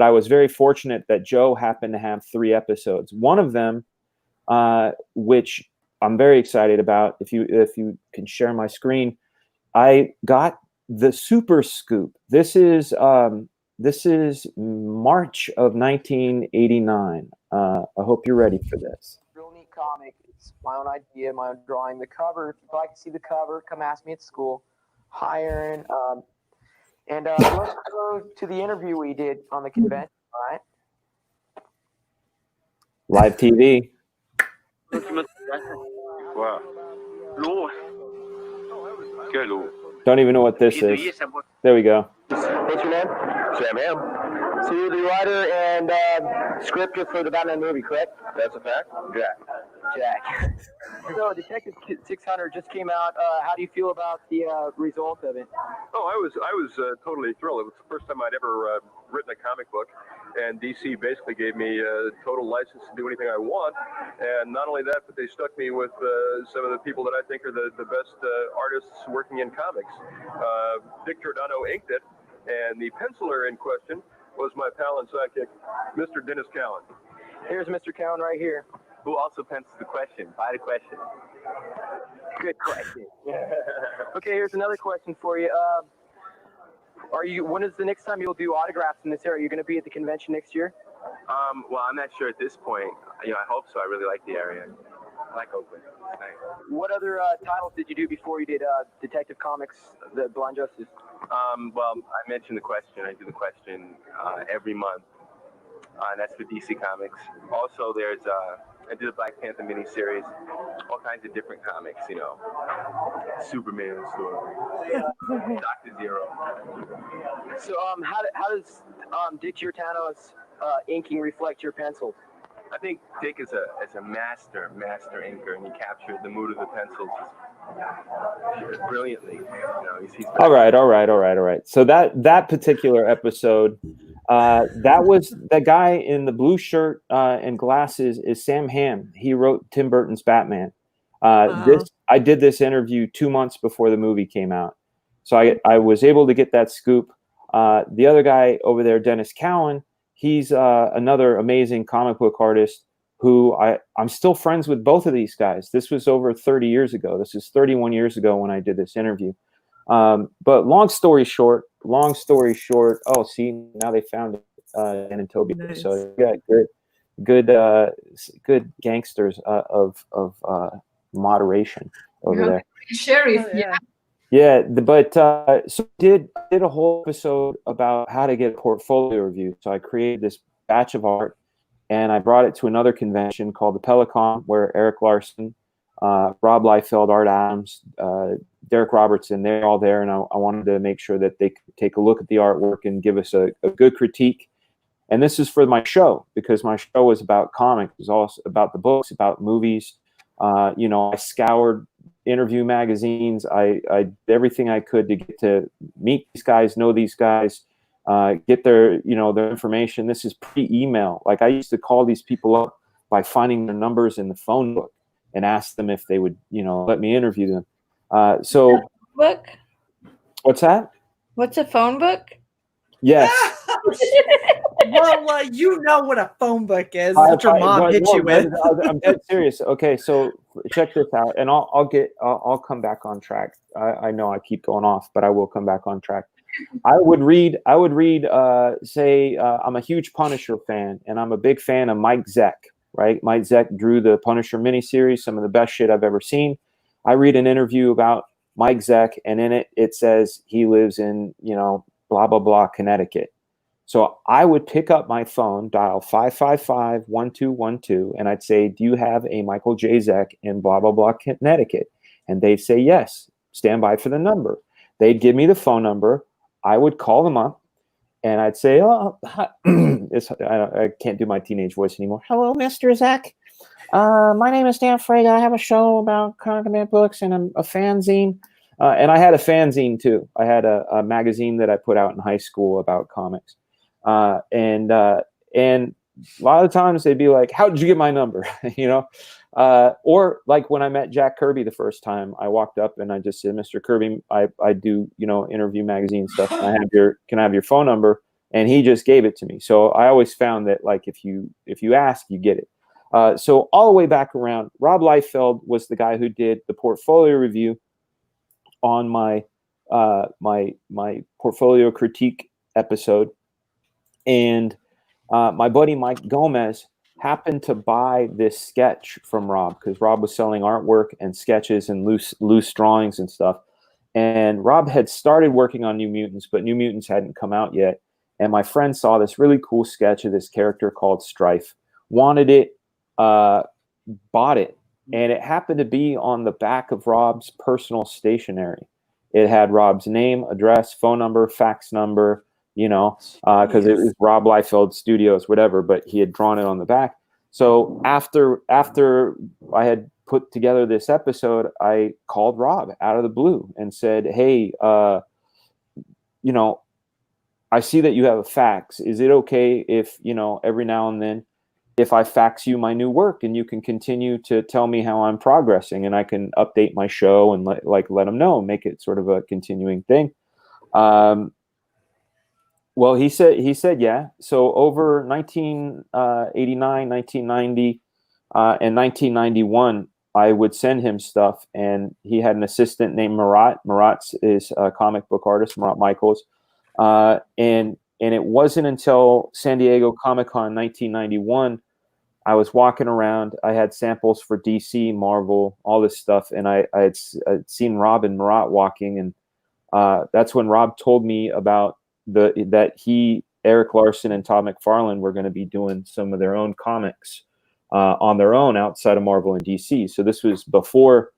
I was very fortunate that Joe happened to have 3 episodes. One of them, which I'm very excited about, if you can share my screen, I got the super scoop. This is March of 1989. I hope you're ready for this. Real neat comic. It's my own idea, my own drawing. The cover, if you'd like to see the cover, come ask me at school. Hi, Aaron. And let's go to the interview we did on the convention, all right? Live TV. Wow. Don't even know what this is. There we go. What's your name? Sam Ham. So you're the writer and scripter for the Batman movie, correct? That's a fact. Jack. So Detective 600 just came out. How do you feel about the result of it? Oh, I was totally thrilled. It was the first time I'd ever written a comic book, and DC basically gave me a total license to do anything I want. And not only that, but they stuck me with some of the people that I think are the best artists working in comics. Dick Giordano inked it, and the penciler in question was my pal and sidekick, Mr. Dennis Cowan. Here's Mr. Cowan right here. Who also pencils the question. By the question. Good question. Okay, here's another question for you. When is the next time you'll do autographs in this area? Are you going to be at the convention next year? Well, I'm not sure at this point. I hope so. I really like the area. I like Oakland. Nice. What other titles did you do before you did Detective Comics, The Blind Justice? Well, I mentioned the question. I do the question every month. And that's for DC Comics. Also, I did a Black Panther miniseries, all kinds of different comics, Superman story, Dr. Zero. So, how does Dick Giordano's inking reflect your pencils? I think Dick is a master inker, and he captured the mood of the pencils brilliantly. He's All right. So that particular episode, that was the guy in the blue shirt and glasses is Sam Hamm. He wrote Tim Burton's Batman. I did this interview 2 months before the movie came out, so I was able to get that scoop. The other guy over there, Dennis Cowan, he's another amazing comic book artist who I'm still friends with both of these guys. This was over 30 years ago. This is 31 years ago when I did this interview. But long story short, oh, see, now they found it in Toby. Nice. So yeah, good gangsters of moderation over there. Sheriff, Yeah, but so did a whole episode about how to get a portfolio review. So I created this batch of art, and I brought it to another convention called the Pelican, where Eric Larson, Rob Liefeld, Art Adams, Derek Robertson, they're all there, and I wanted to make sure that they could take a look at the artwork and give us a good critique. And this is for my show, because my show is about comics, it's also about the books, about movies. I scoured interview magazines. I did everything I could to get to meet these guys, know these guys, get their their information. This is pre-email. Like I used to call these people up by finding their numbers in the phone book and ask them if they would let me interview them. So Book? what's that? What's a phone book? Yes. Well, you know what a phone book is. That's what your mom hit you with. I'm dead serious. Okay, so check this out, and I'll come back on track. I know I keep going off, but I will come back on track. I would read. Say I'm a huge Punisher fan, and I'm a big fan of Mike Zeck. Right, Mike Zeck drew the Punisher miniseries, some of the best shit I've ever seen. I read an interview about Mike Zeck, and in it says he lives in blah blah blah, Connecticut. So I would pick up my phone, dial 555-1212, and I'd say, "Do you have a Michael J. Zeck in blah blah blah, Connecticut?" And they'd say yes. Stand by for the number. They'd give me the phone number. I would call them up, and I'd say, "Oh, hi." I can't do my teenage voice anymore. "Hello, Mr. Zeck. My name is Dan Fraga. I have a show about comic books, and I'm a fanzine." And I had a fanzine too. I had a magazine that I put out in high school about comics. And a lot of times they'd be like, "How did you get my number?" Or like when I met Jack Kirby the first time, I walked up and I just said, "Mr. Kirby, I do interview magazine stuff. Can I have your phone number?" And he just gave it to me. So I always found that like if you ask, you get it. So all the way back around, Rob Liefeld was the guy who did the portfolio review on my portfolio critique episode. And my buddy Mike Gomez happened to buy this sketch from Rob because Rob was selling artwork and sketches and loose drawings and stuff. And Rob had started working on New Mutants, but New Mutants hadn't come out yet. And my friend saw this really cool sketch of this character called Strife, wanted it, bought it, and it happened to be on the back of Rob's personal stationery. It had Rob's name, address, phone number, fax number, because it was Rob Liefeld Studios, whatever, but he had drawn it on the back. So after I had put together this episode, I called Rob out of the blue and said, "Hey, I see that you have a fax. Is it okay if, every now and then, if I fax you my new work and you can continue to tell me how I'm progressing and I can update my show and let them know, make it sort of a continuing thing?" Well, he said, yeah. So over 1989, 1990, and 1991, I would send him stuff, and he had an assistant named Marat. Marat is a comic book artist, Marat Michaels. And it wasn't until San Diego Comic-Con 1991, I was walking around. I had samples for DC, Marvel, all this stuff, and I'd seen Rob and Marat walking, and that's when Rob told me about that Eric Larson and Todd McFarlane were going to be doing some of their own comics on their own outside of Marvel and DC. So this was before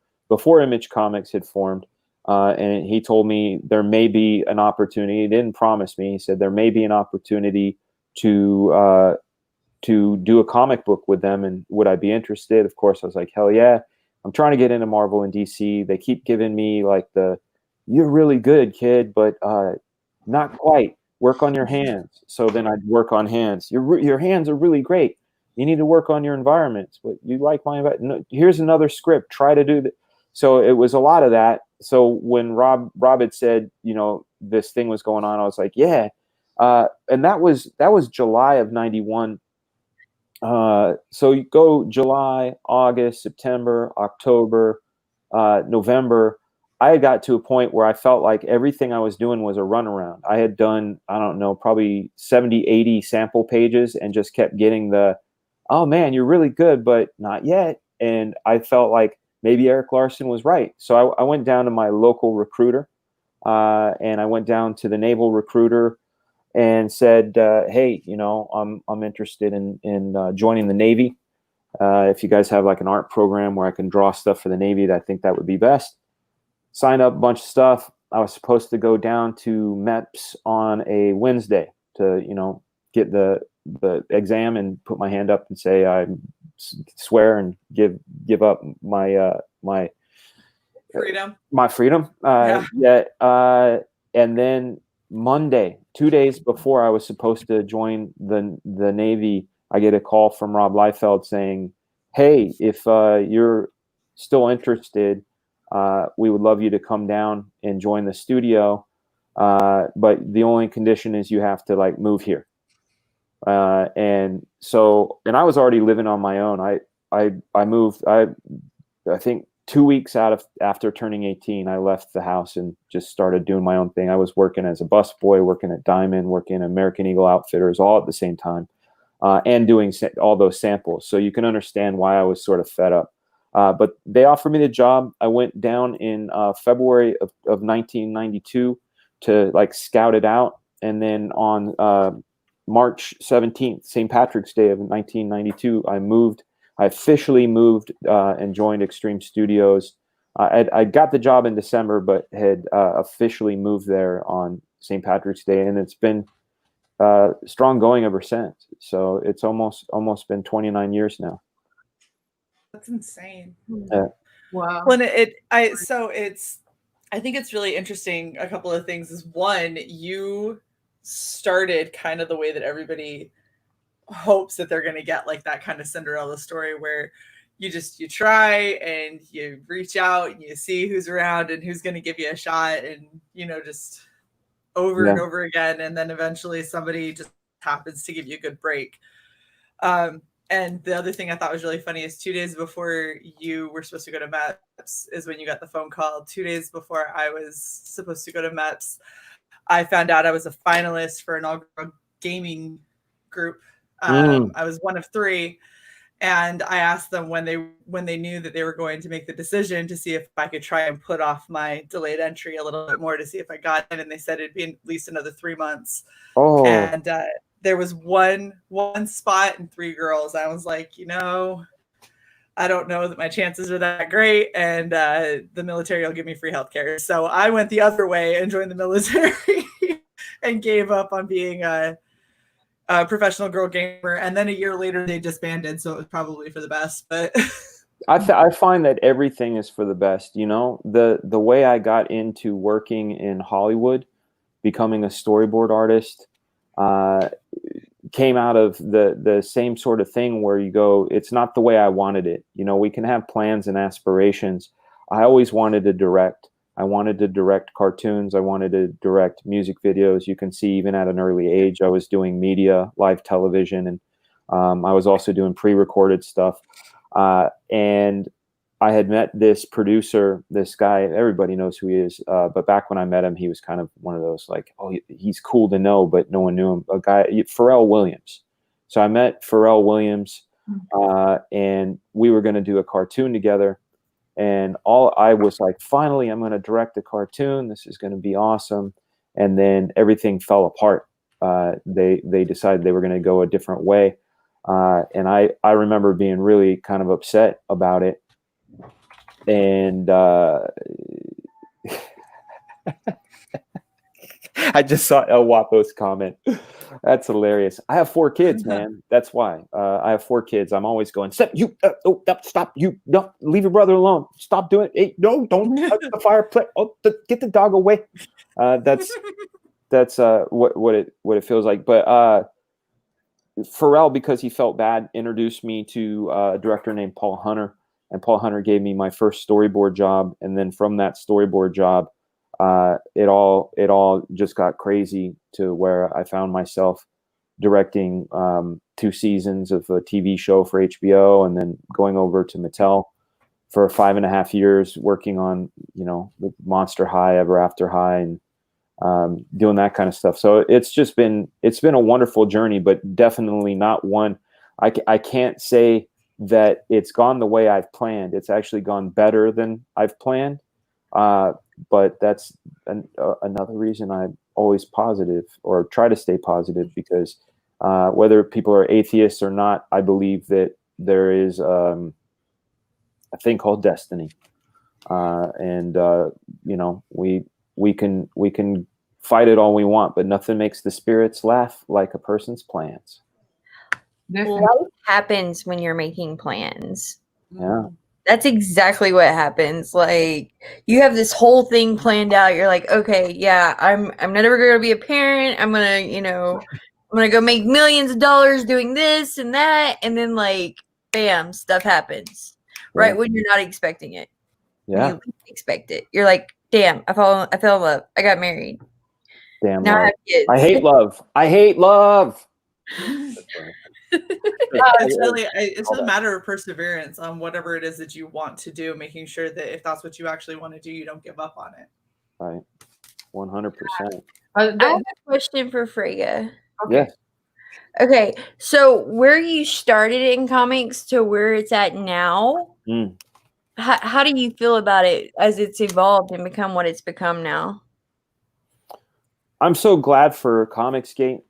Image Comics had formed. And he told me there may be an opportunity. He didn't promise me. He said there may be an opportunity to do a comic book with them, and would I be interested? Of course, I was like, hell yeah. I'm trying to get into Marvel and DC. They keep giving me like "You're really good, kid, but not quite. Work on your hands." So then I'd work on hands. Your hands are really great. You need to work on your environments. But you like my environment? No, here's another script. Try to do that. So it was a lot of that. So when Rob had said, this thing was going on, I was like, yeah. And that was July of 91. So you go July, August, September, October, November. I got to a point where I felt like everything I was doing was a runaround. I had done, I don't know, probably 70, 80 sample pages and just kept getting "Oh man, you're really good, but not yet." And I felt like maybe Eric Larson was right. So I went down to my local recruiter, and I went down to the naval recruiter and said, "Hey, I'm interested in joining the Navy. If you guys have like an art program where I can draw stuff for the Navy, I think that would be best." Signed up a bunch of stuff. I was supposed to go down to MEPS on a Wednesday to, get the exam and put my hand up and say I swear and give up my freedom. My freedom. Yeah. And then Monday, 2 days before I was supposed to join the Navy, I get a call from Rob Liefeld saying, "Hey, if you're still interested, we would love you to come down and join the studio. But the only condition is you have to like move here." And I was already living on my own. I moved. I think 2 weeks after turning 18, I left the house and just started doing my own thing. I was working as a busboy, working at Diamond, working at American Eagle Outfitters, all at the same time, and doing all those samples. So you can understand why I was sort of fed up. But they offered me the job. I went down in February of 1992 to like scout it out. And then on March 17th, St. Patrick's Day of 1992, I officially moved and joined Extreme Studios. I got the job in December, but had officially moved there on St. Patrick's Day. And it's been strong going ever since. So it's almost been 29 years now. That's insane. Yeah. Wow. When I think it's really interesting. A couple of things is, one, you started kind of the way that everybody hopes that they're going to get, like that kind of Cinderella story where you try and you reach out and you see who's around and who's going to give you a shot, and just over and over again, and then eventually somebody just happens to give you a good break. And the other thing I thought was really funny is 2 days before you were supposed to go to MEPS is when you got the phone call. 2 days before I was supposed to go to MEPS, I found out I was a finalist for an all-girl gaming group. I was one of 3, and I asked them when they knew that they were going to make the decision to see if I could try and put off my delayed entry a little bit more to see if I got in, and they said it'd be at least another 3 months. Oh. And there was one spot and 3 girls. I was like, I don't know that my chances are that great, and the military will give me free healthcare. So I went the other way and joined the military and gave up on being a professional girl gamer. And then a year later they disbanded, so it was probably for the best. But I find that everything is for the best. The way I got into working in Hollywood, becoming a storyboard artist, came out of the same sort of thing where you go, it's not the way I wanted it. We can have plans and aspirations. I always wanted to direct. I wanted to direct cartoons. I wanted to direct music videos. You can see even at an early age, I was doing media, live television, and I was also doing pre-recorded stuff. And I had met this producer, this guy, everybody knows who he is. But back when I met him, he was kind of one of those like, oh, he's cool to know, but no one knew him. A guy, Pharrell Williams. So I met Pharrell Williams, and we were going to do a cartoon together. And I was like, finally, I'm going to direct a cartoon. This is going to be awesome. And then everything fell apart. They decided they were going to go a different way. And I remember being really kind of upset about it. And I just saw El Wapo's comment. That's hilarious. I have 4 kids, man. That's why. I have 4 kids. I'm always going, stop, you, no, leave your brother alone. Stop doing it. Hey, no, don't touch the fireplace. Oh, get the dog away. That's what it feels like. But Pharrell, because he felt bad, introduced me to a director named Paul Hunter. And Paul Hunter gave me my first storyboard job. And then from that storyboard job, it all just got crazy to where I found myself directing 2 seasons of a TV show for HBO, and then going over to Mattel for 5.5 years, working on, Monster High, Ever After High, and doing that kind of stuff. So it's been a wonderful journey, but definitely not one. I can't say that it's gone the way I've planned. It's actually gone better than I've planned. But that's another reason I'm always positive, or try to stay positive, because whether people are atheists or not, I believe that there is a thing called destiny. And we can fight it all we want, but nothing makes the spirits laugh like a person's plans. Life happens when you're making plans. Yeah. That's exactly what happens. Like you have this whole thing planned out. You're like, okay, yeah, I'm never gonna be a parent. I'm gonna, I'm gonna go make millions of dollars doing this and that, and then like, bam, stuff happens right Yeah. when you're not expecting it. When Yeah. you least expect it, you're like, damn, I fell in love. I got married. Damn Now I love. have kids. I hate love. I hate love. It's really it's All a that. matter of perseverance on whatever it is that you want to do, making sure that if that's what you actually want to do, you don't give up on it. Right. 100%. I have a question for Frega. Yes. Okay, so where you started in comics to where it's at now, Mm. how do you feel about it as it's evolved and become what it's become now? I'm so glad for Comicsgate.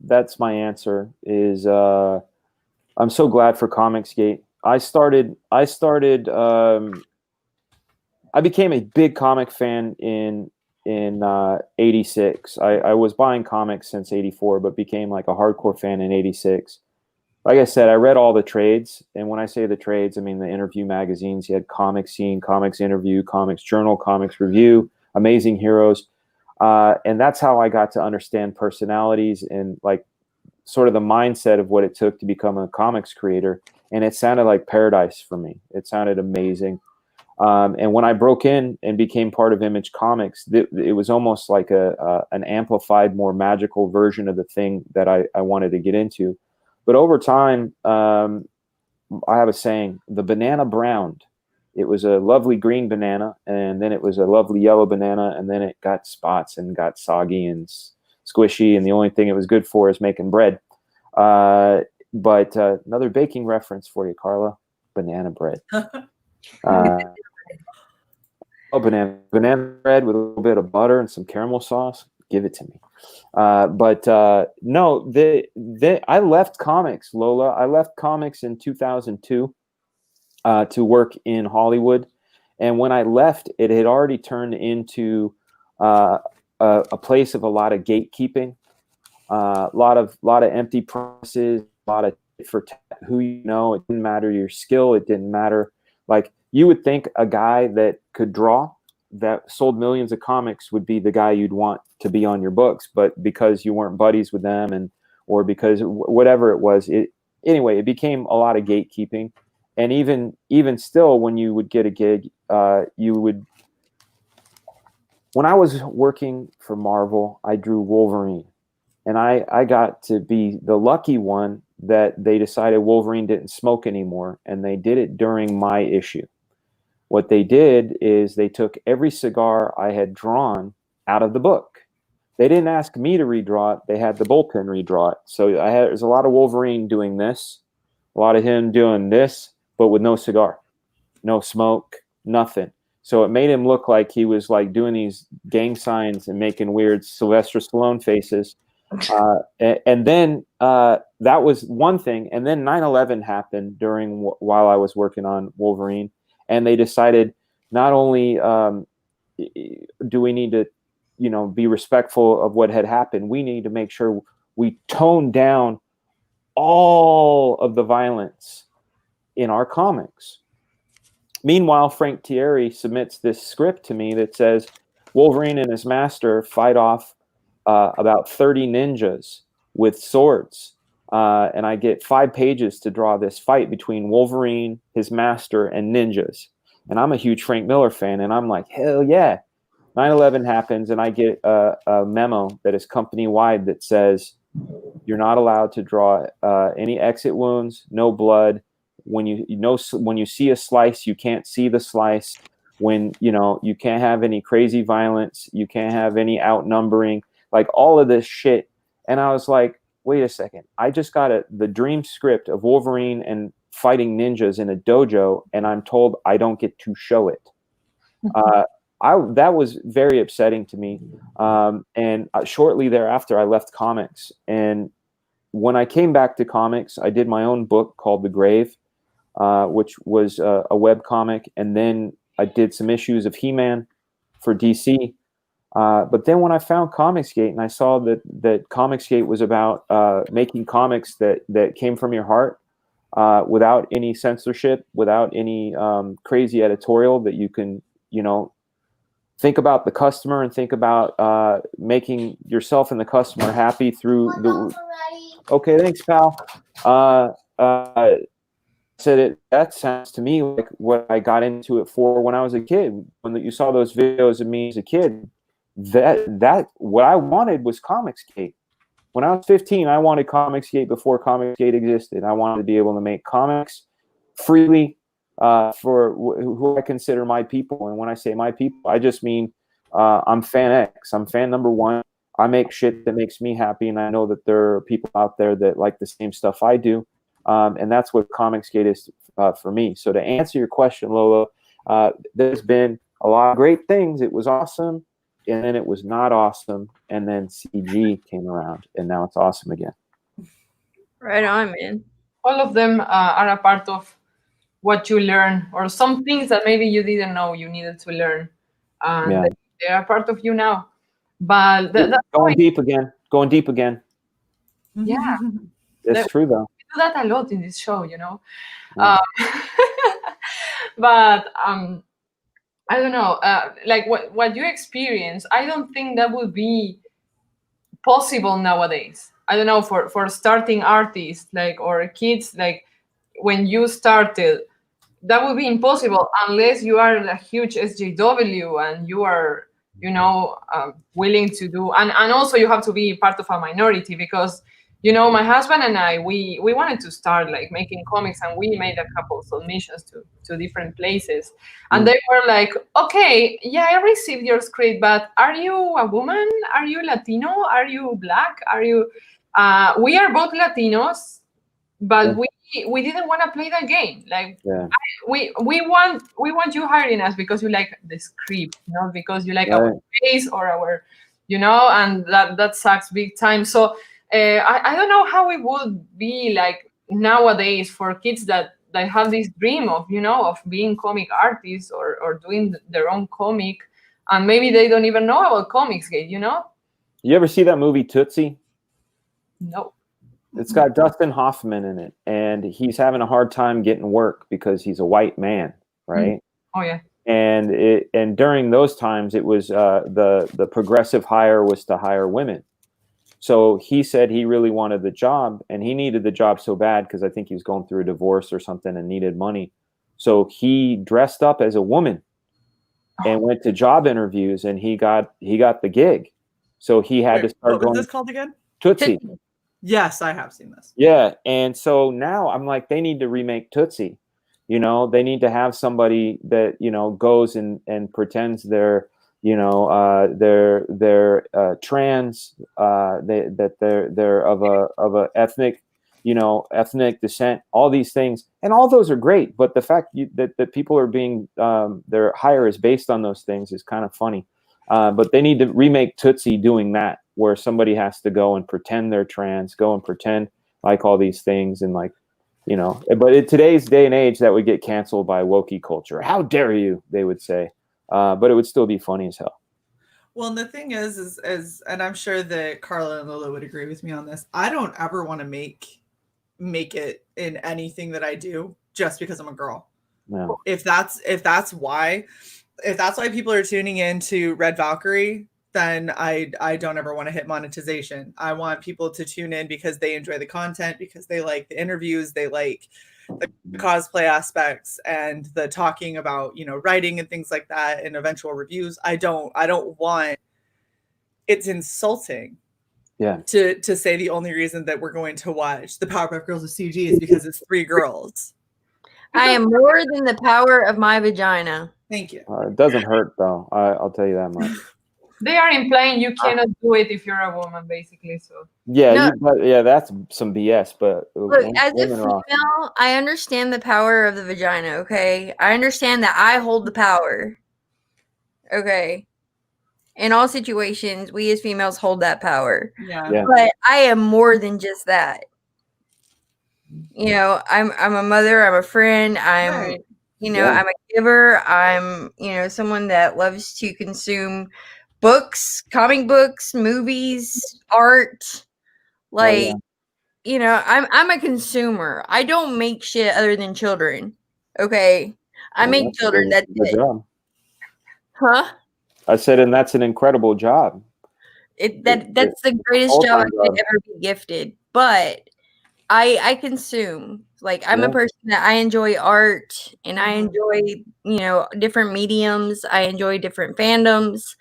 That's my answer. Is I'm so glad for Comicsgate. I became a big comic fan in '86. I was buying comics since '84, but became like a hardcore fan in '86. Like I said, I read all the trades, and when I say the trades, I mean the interview magazines. You had Comic Scene, Comics Interview, Comics Journal, Comics Review, Amazing Heroes, and that's how I got to understand personalities and like sort of the mindset of what it took to become a comics creator. And it sounded like paradise for me. It sounded amazing. And when I broke in and became part of Image Comics, it was almost like an amplified, more magical version of the thing that I wanted to get into. But over time, I have a saying, the banana browned. It was a lovely green banana, and then it was a lovely yellow banana, and then it got spots and got soggy and squishy, and the only thing it was good for is making bread. But another baking reference for you, Carla, banana bread. Banana bread with a little bit of butter and some caramel sauce. Give it to me. No, I left comics, Lola. I left comics in 2002 to work in Hollywood, and when I left, it had already turned into a place of a lot of gatekeeping, a lot of empty promises, a lot of for who you know. It didn't matter your skill. It didn't matter. Like you would think a guy that could draw, that sold millions of comics, would be the guy you'd want to be on your books, but because you weren't buddies with them, or because whatever it was, it became a lot of gatekeeping. And even still, when you would get a gig, when I was working for Marvel, I drew Wolverine, and I got to be the lucky one that they decided Wolverine didn't smoke anymore, and they did it during my issue. What they did is they took every cigar I had drawn out of the book. They didn't ask me to redraw it. They had the bullpen redraw it. So there's a lot of Wolverine doing this, a lot of him doing this, but with no cigar, no smoke, nothing. So it made him look like he was like doing these gang signs and making weird Sylvester Stallone faces. And then that was one thing. And then 9/11 happened while I was working on Wolverine. And they decided not only do we need to, be respectful of what had happened, we need to make sure we tone down all of the violence in our comics. Meanwhile, Frank Thierry submits this script to me that says Wolverine and his master fight off about 30 ninjas with swords. And I get 5 pages to draw this fight between Wolverine, his master, and ninjas. And I'm a huge Frank Miller fan, and I'm like, hell yeah. 9/11 happens, and I get a memo that is company-wide that says, you're not allowed to draw any exit wounds, no blood. When you see a slice, you can't see the slice. When you can't have any crazy violence, you can't have any outnumbering, like all of this shit. And I was like, wait a second, I just got the dream script of Wolverine and fighting ninjas in a dojo, and I'm told I don't get to show it. That was very upsetting to me. And shortly thereafter, I left comics. And when I came back to comics, I did my own book called The Grave, which was a web comic. And then I did some issues of He-Man for DC. But then when I found Comicsgate and I saw that Comicsgate was about making comics that came from your heart, without any censorship, without any crazy editorial, that you can, think about the customer and think about making yourself and the customer happy through the. Okay, thanks, pal. Said that sounds to me like what I got into it for when I was a kid. When you saw those videos of me as a kid, that what I wanted was Comicsgate. When I was 15, I wanted Comicsgate before Comicsgate existed. I wanted to be able to make comics freely for who I consider my people. And when I say my people, I just mean I'm fan X. I'm fan number one. I make shit that makes me happy, and I know that there are people out there that like the same stuff I do. And that's what Comicsgate is for me. So to answer your question, Lola, there's been a lot of great things. It was awesome, and then it was not awesome, and then CG came around, and now it's awesome again. Right on, man. All of them are a part of what you learn, or some things that maybe you didn't know you needed to learn. And they are part of you now. But going deep again. Yeah. It's true, though. We do that a lot in this show, Yeah. But I don't know, like what you experience, I don't think that would be possible nowadays. I don't know, for starting artists, like, or kids, like when you started, that would be impossible unless you are a huge SJW and you are, willing to do, and also you have to be part of a minority, because my husband and I, we wanted to start like making comics, and we made a couple submissions to different places, and they were like, okay, yeah, I received your script, but are you a woman? Are you Latino? Are you Black? Are you? We are both Latinos, but we didn't want to play that game. Like, we want you hiring us because you like the script, not because you like our face or our, and that sucks big time. So. I don't know how it would be like nowadays for kids that have this dream of, of being comic artists or doing their own comic, and maybe they don't even know about Comicsgate, You ever see that movie Tootsie? No. It's got Dustin Hoffman in it, and he's having a hard time getting work because he's a white man, right? Oh, yeah. And during those times, it was the progressive hire was to hire women. So he said he really wanted the job, and he needed the job so bad because I think he was going through a divorce or something and needed money. So he dressed up as a woman and went to job interviews, and he got the gig. So he had to start going. What was this called again? Tootsie. Yes, I have seen this. Yeah, and so now I'm like, they need to remake Tootsie. They need to have somebody that goes and pretends they're they're trans, that they're of a ethnic, ethnic descent, all these things, and all those are great. But the fact that people are being their hire is based on those things is kind of funny. But they need to remake Tootsie doing that, where somebody has to go and pretend they're trans, go and pretend like all these things, and like, but in today's day and age, that would get canceled by wokey culture. How dare you? They would say. But it would still be funny as hell. Well, and the thing is, and I'm sure that Carla and Lola would agree with me on this. I don't ever want to make it in anything that I do just because I'm a girl. No. If that's why people are tuning in to Red Valkyrie, then I don't ever want to hit monetization. I want people to tune in because they enjoy the content, because they like the interviews, they like the cosplay aspects and the talking about, writing and things like that, and eventual reviews. I don't want, it's insulting to say the only reason that we're going to watch the Powerpuff Girls of CG is because it's 3 girls. I am more than the power of my vagina. Thank you. It doesn't hurt though. I'll tell you that much. They are implying you cannot do it if you're a woman, basically. So that's some BS. But look, as a female, I understand the power of the vagina. Okay, I understand that I hold the power. Okay, in all situations, we as females hold that power. Yeah. But I am more than just that. I'm a mother. I'm a friend. I'm I'm a giver. I'm someone that loves to consume books, comic books, movies, art, like, you know, I'm a consumer. I don't make shit other than children. Okay, I Well, make that's children. a That's good it. job. Huh? I said, and that's an incredible job. That's the greatest job I Full-time could job. ever be gifted. But I consume. Like I'm a Yeah. person that I enjoy art and I Mhm. enjoy, you know, different mediums. I enjoy different fandoms.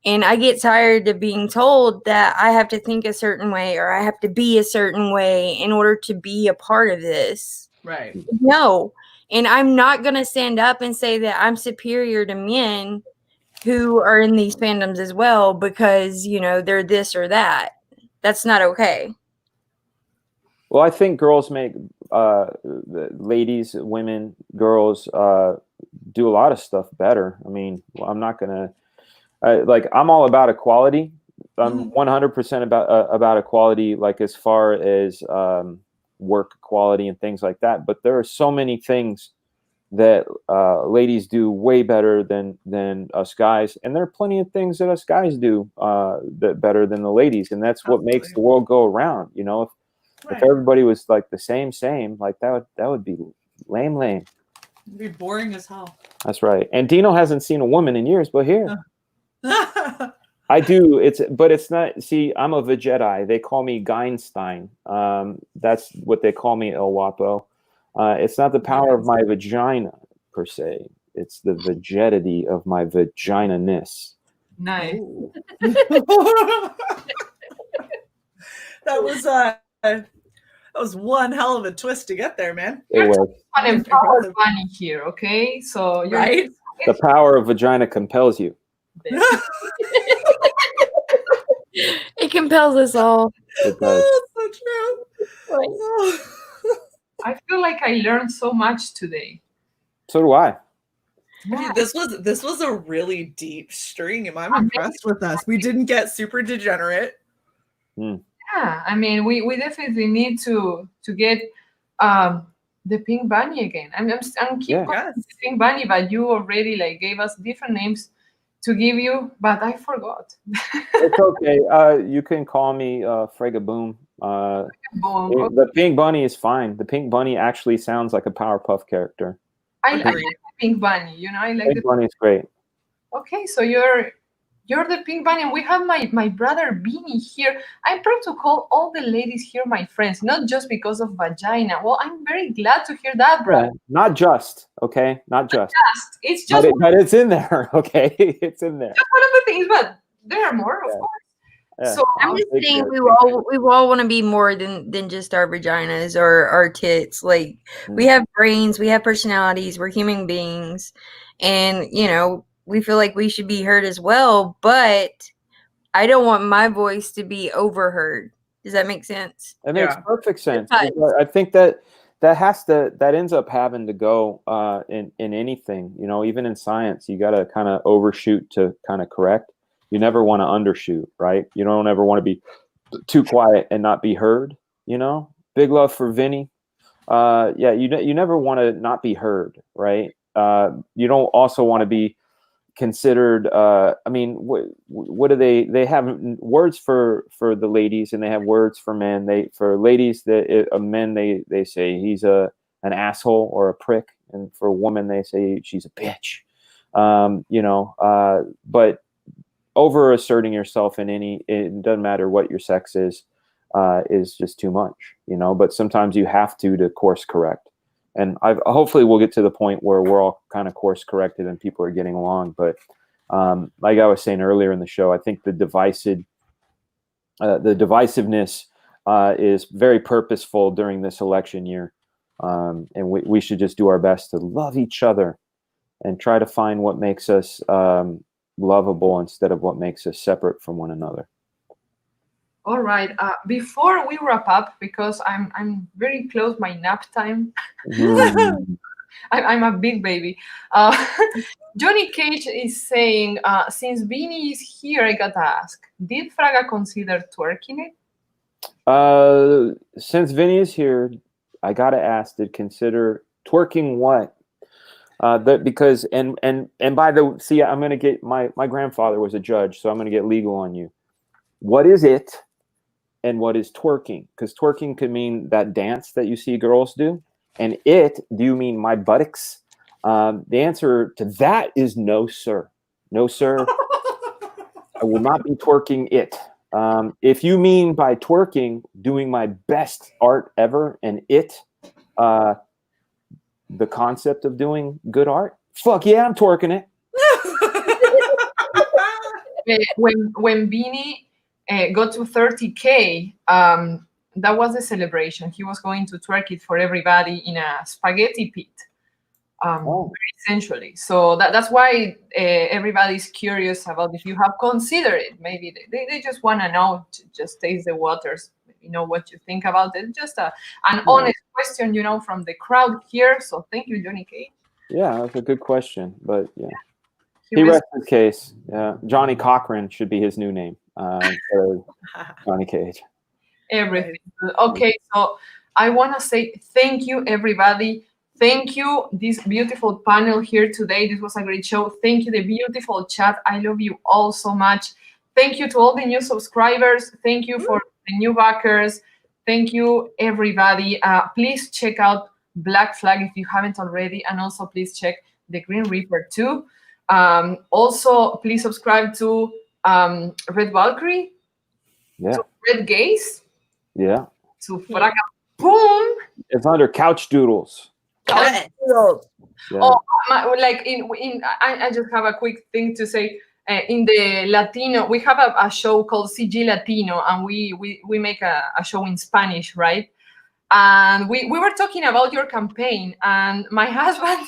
And I get tired of being told that I have to think a certain way or I have to be a certain way in order to be a part of this. Right. No. And I'm not going to stand up and say that I'm superior to men who are in these fandoms as well because, you know, they're this or that. That's not okay. Well, I think girls make ladies, women, girls do a lot of stuff better. I mean, I'm not gonna like. I'm all about equality. I'm 100% about equality, like as far as work equality and things like that. But there are so many things that ladies do way better than us guys, and there are plenty of things that us guys do that better than the ladies, and that's what makes the world go around. You know, if everybody was like the same, like that would be lame. It'd be boring as hell. That's right. And Dino hasn't seen a woman in years, but here I do. But it's not. See, I'm a Vegeti. They call me Geinstein. That's what they call me, El Wapo. It's not the power of my vagina per se. It's the vegetity of my vagina-ness. Nice. That was one hell of a twist to get there, man. It was. An empowered bunny here, okay? So you're Right? The power of vagina compels you. It compels us all. It does. So true. I feel like I learned so much today. So do I. Dude, this was a really deep stream. I'm impressed with us. We didn't get super degenerate. Yeah, I mean, we definitely need to get the pink bunny again. I'm keep calling the pink bunny, but you already like gave us different names to give you, but I forgot. It's okay. You can call me FRAGA-BOOM. The pink bunny is fine. The pink bunny actually sounds like a Powerpuff character. I like the pink bunny. You know, I like Pink bunny is great. Okay, so you're the pink bunny, and we have my brother Beanie here. I'm proud to call all the ladies here my friends, not just because of vagina. Well, I'm very glad to hear that, bro. Yeah, not just, okay? Not just. It's just but it's in there, okay? It's in there. just one of the things, but there are more, of course. Yeah. So I'm just saying we all want to be more than just our vaginas or our tits. Like we have brains, we have personalities, we're human beings, and you know, we feel like we should be heard as well, but I don't want my voice to be overheard. Does that make sense? It makes perfect sense. I think that ends up having to go in anything, you know, even in science, you got to kind of overshoot to kind of correct. You never want to undershoot, right? You don't ever want to be too quiet and not be heard, you know? Big love for Vinny. Yeah, you never want to not be heard, right? You don't also want to be considered I mean, what do they have words for the ladies, and they have words for men. For ladies, men they say he's an asshole or a prick, and for a woman they say she's a bitch. You know, but over asserting yourself it doesn't matter what your sex is just too much, you know. But sometimes you have to course correct. And hopefully we'll get to the point where we're all kind of course corrected and people are getting along. But like I was saying earlier in the show, I think the divisiveness is very purposeful during this election year. And we should just do our best to love each other and try to find what makes us lovable instead of what makes us separate from one another. All right. Before we wrap up, because I'm very close my nap time. I'm a big baby. Johnny Cage is saying, since Beanie is here, I gotta ask, did Fraga consider twerking it? Since Vinny is here, I gotta ask, did consider twerking what? Because and by the see, I'm gonna get my grandfather was a judge, so I'm gonna get legal on you. What is it and what is twerking? Because twerking could mean that dance that you see girls do. And do you mean my buttocks? The answer to that is no, sir. No, sir. I will not be twerking it. If you mean by twerking, doing my best art ever, and the concept of doing good art, fuck yeah, I'm twerking it. When Beanie got to 30K, that was the celebration. He was going to twerk it for everybody in a spaghetti pit, essentially. So that's why everybody's curious about if you have considered it. Maybe they just want to know, to just taste the waters, you know, what you think about it. Just an honest question, you know, from the crowd here. So thank you, Johnny K. Yeah, that's a good question, but yeah. He rests his case. Yeah, Johnny Cochran should be his new name. Johnny Cage. Everything. Okay, so I want to say thank you, everybody. Thank you, this beautiful panel here today. This was a great show. Thank you, the beautiful chat. I love you all so much. Thank you to all the new subscribers. Thank you for the new backers. Thank you, everybody. Please check out Black Flag if you haven't already, and also please check the Green Reaper too. Also, please subscribe to Red Valkyrie, to Red Gaze, to FRAGA-BOOM. It's under Couch Doodles. Couch Doodles. Yeah. Oh, I just have a quick thing to say. In the Latino, we have a show called CG Latino, and we make a show in Spanish, right? And we were talking about your campaign, and my husband,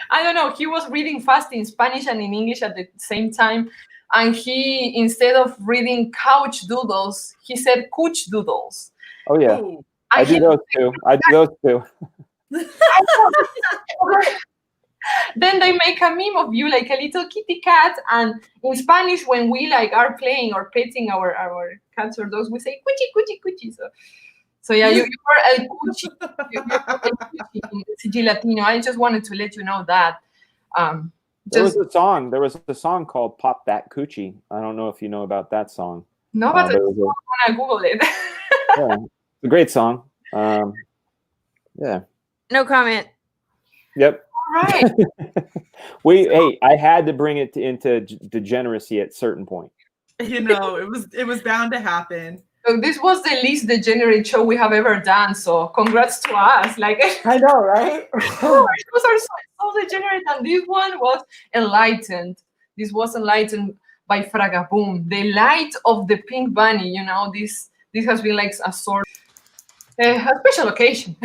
I don't know, he was reading fast in Spanish and in English at the same time. And he, instead of reading couch doodles, he said cooch doodles. Oh, yeah. I do those too. Then they make a meme of you like a little kitty cat. And in Spanish, when we like are playing or petting our cats or dogs, we say cuchi, cuchi, cuchi. So yeah, you are el cuchi. You're el cuchi in CG Latino. I just wanted to let you know that. There was a song called "Pop That Coochie." I don't know if you know about that song. No, but I want to Google it. Yeah, it's a great song. Yeah. No comment. Yep. All right. I had to bring it into degeneracy at a certain point. You know, it was bound to happen. So this was the least degenerate show we have ever done. So congrats to us. Like I know, right? Those are so degenerate, and this one was enlightened. This was enlightened by FRAGA-BOOM. The light of the pink bunny. You know, this has been like a sort a special occasion.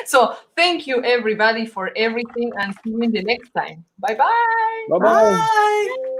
So thank you, everybody, for everything, and see you in the next time. Bye-bye. Bye-bye. Bye.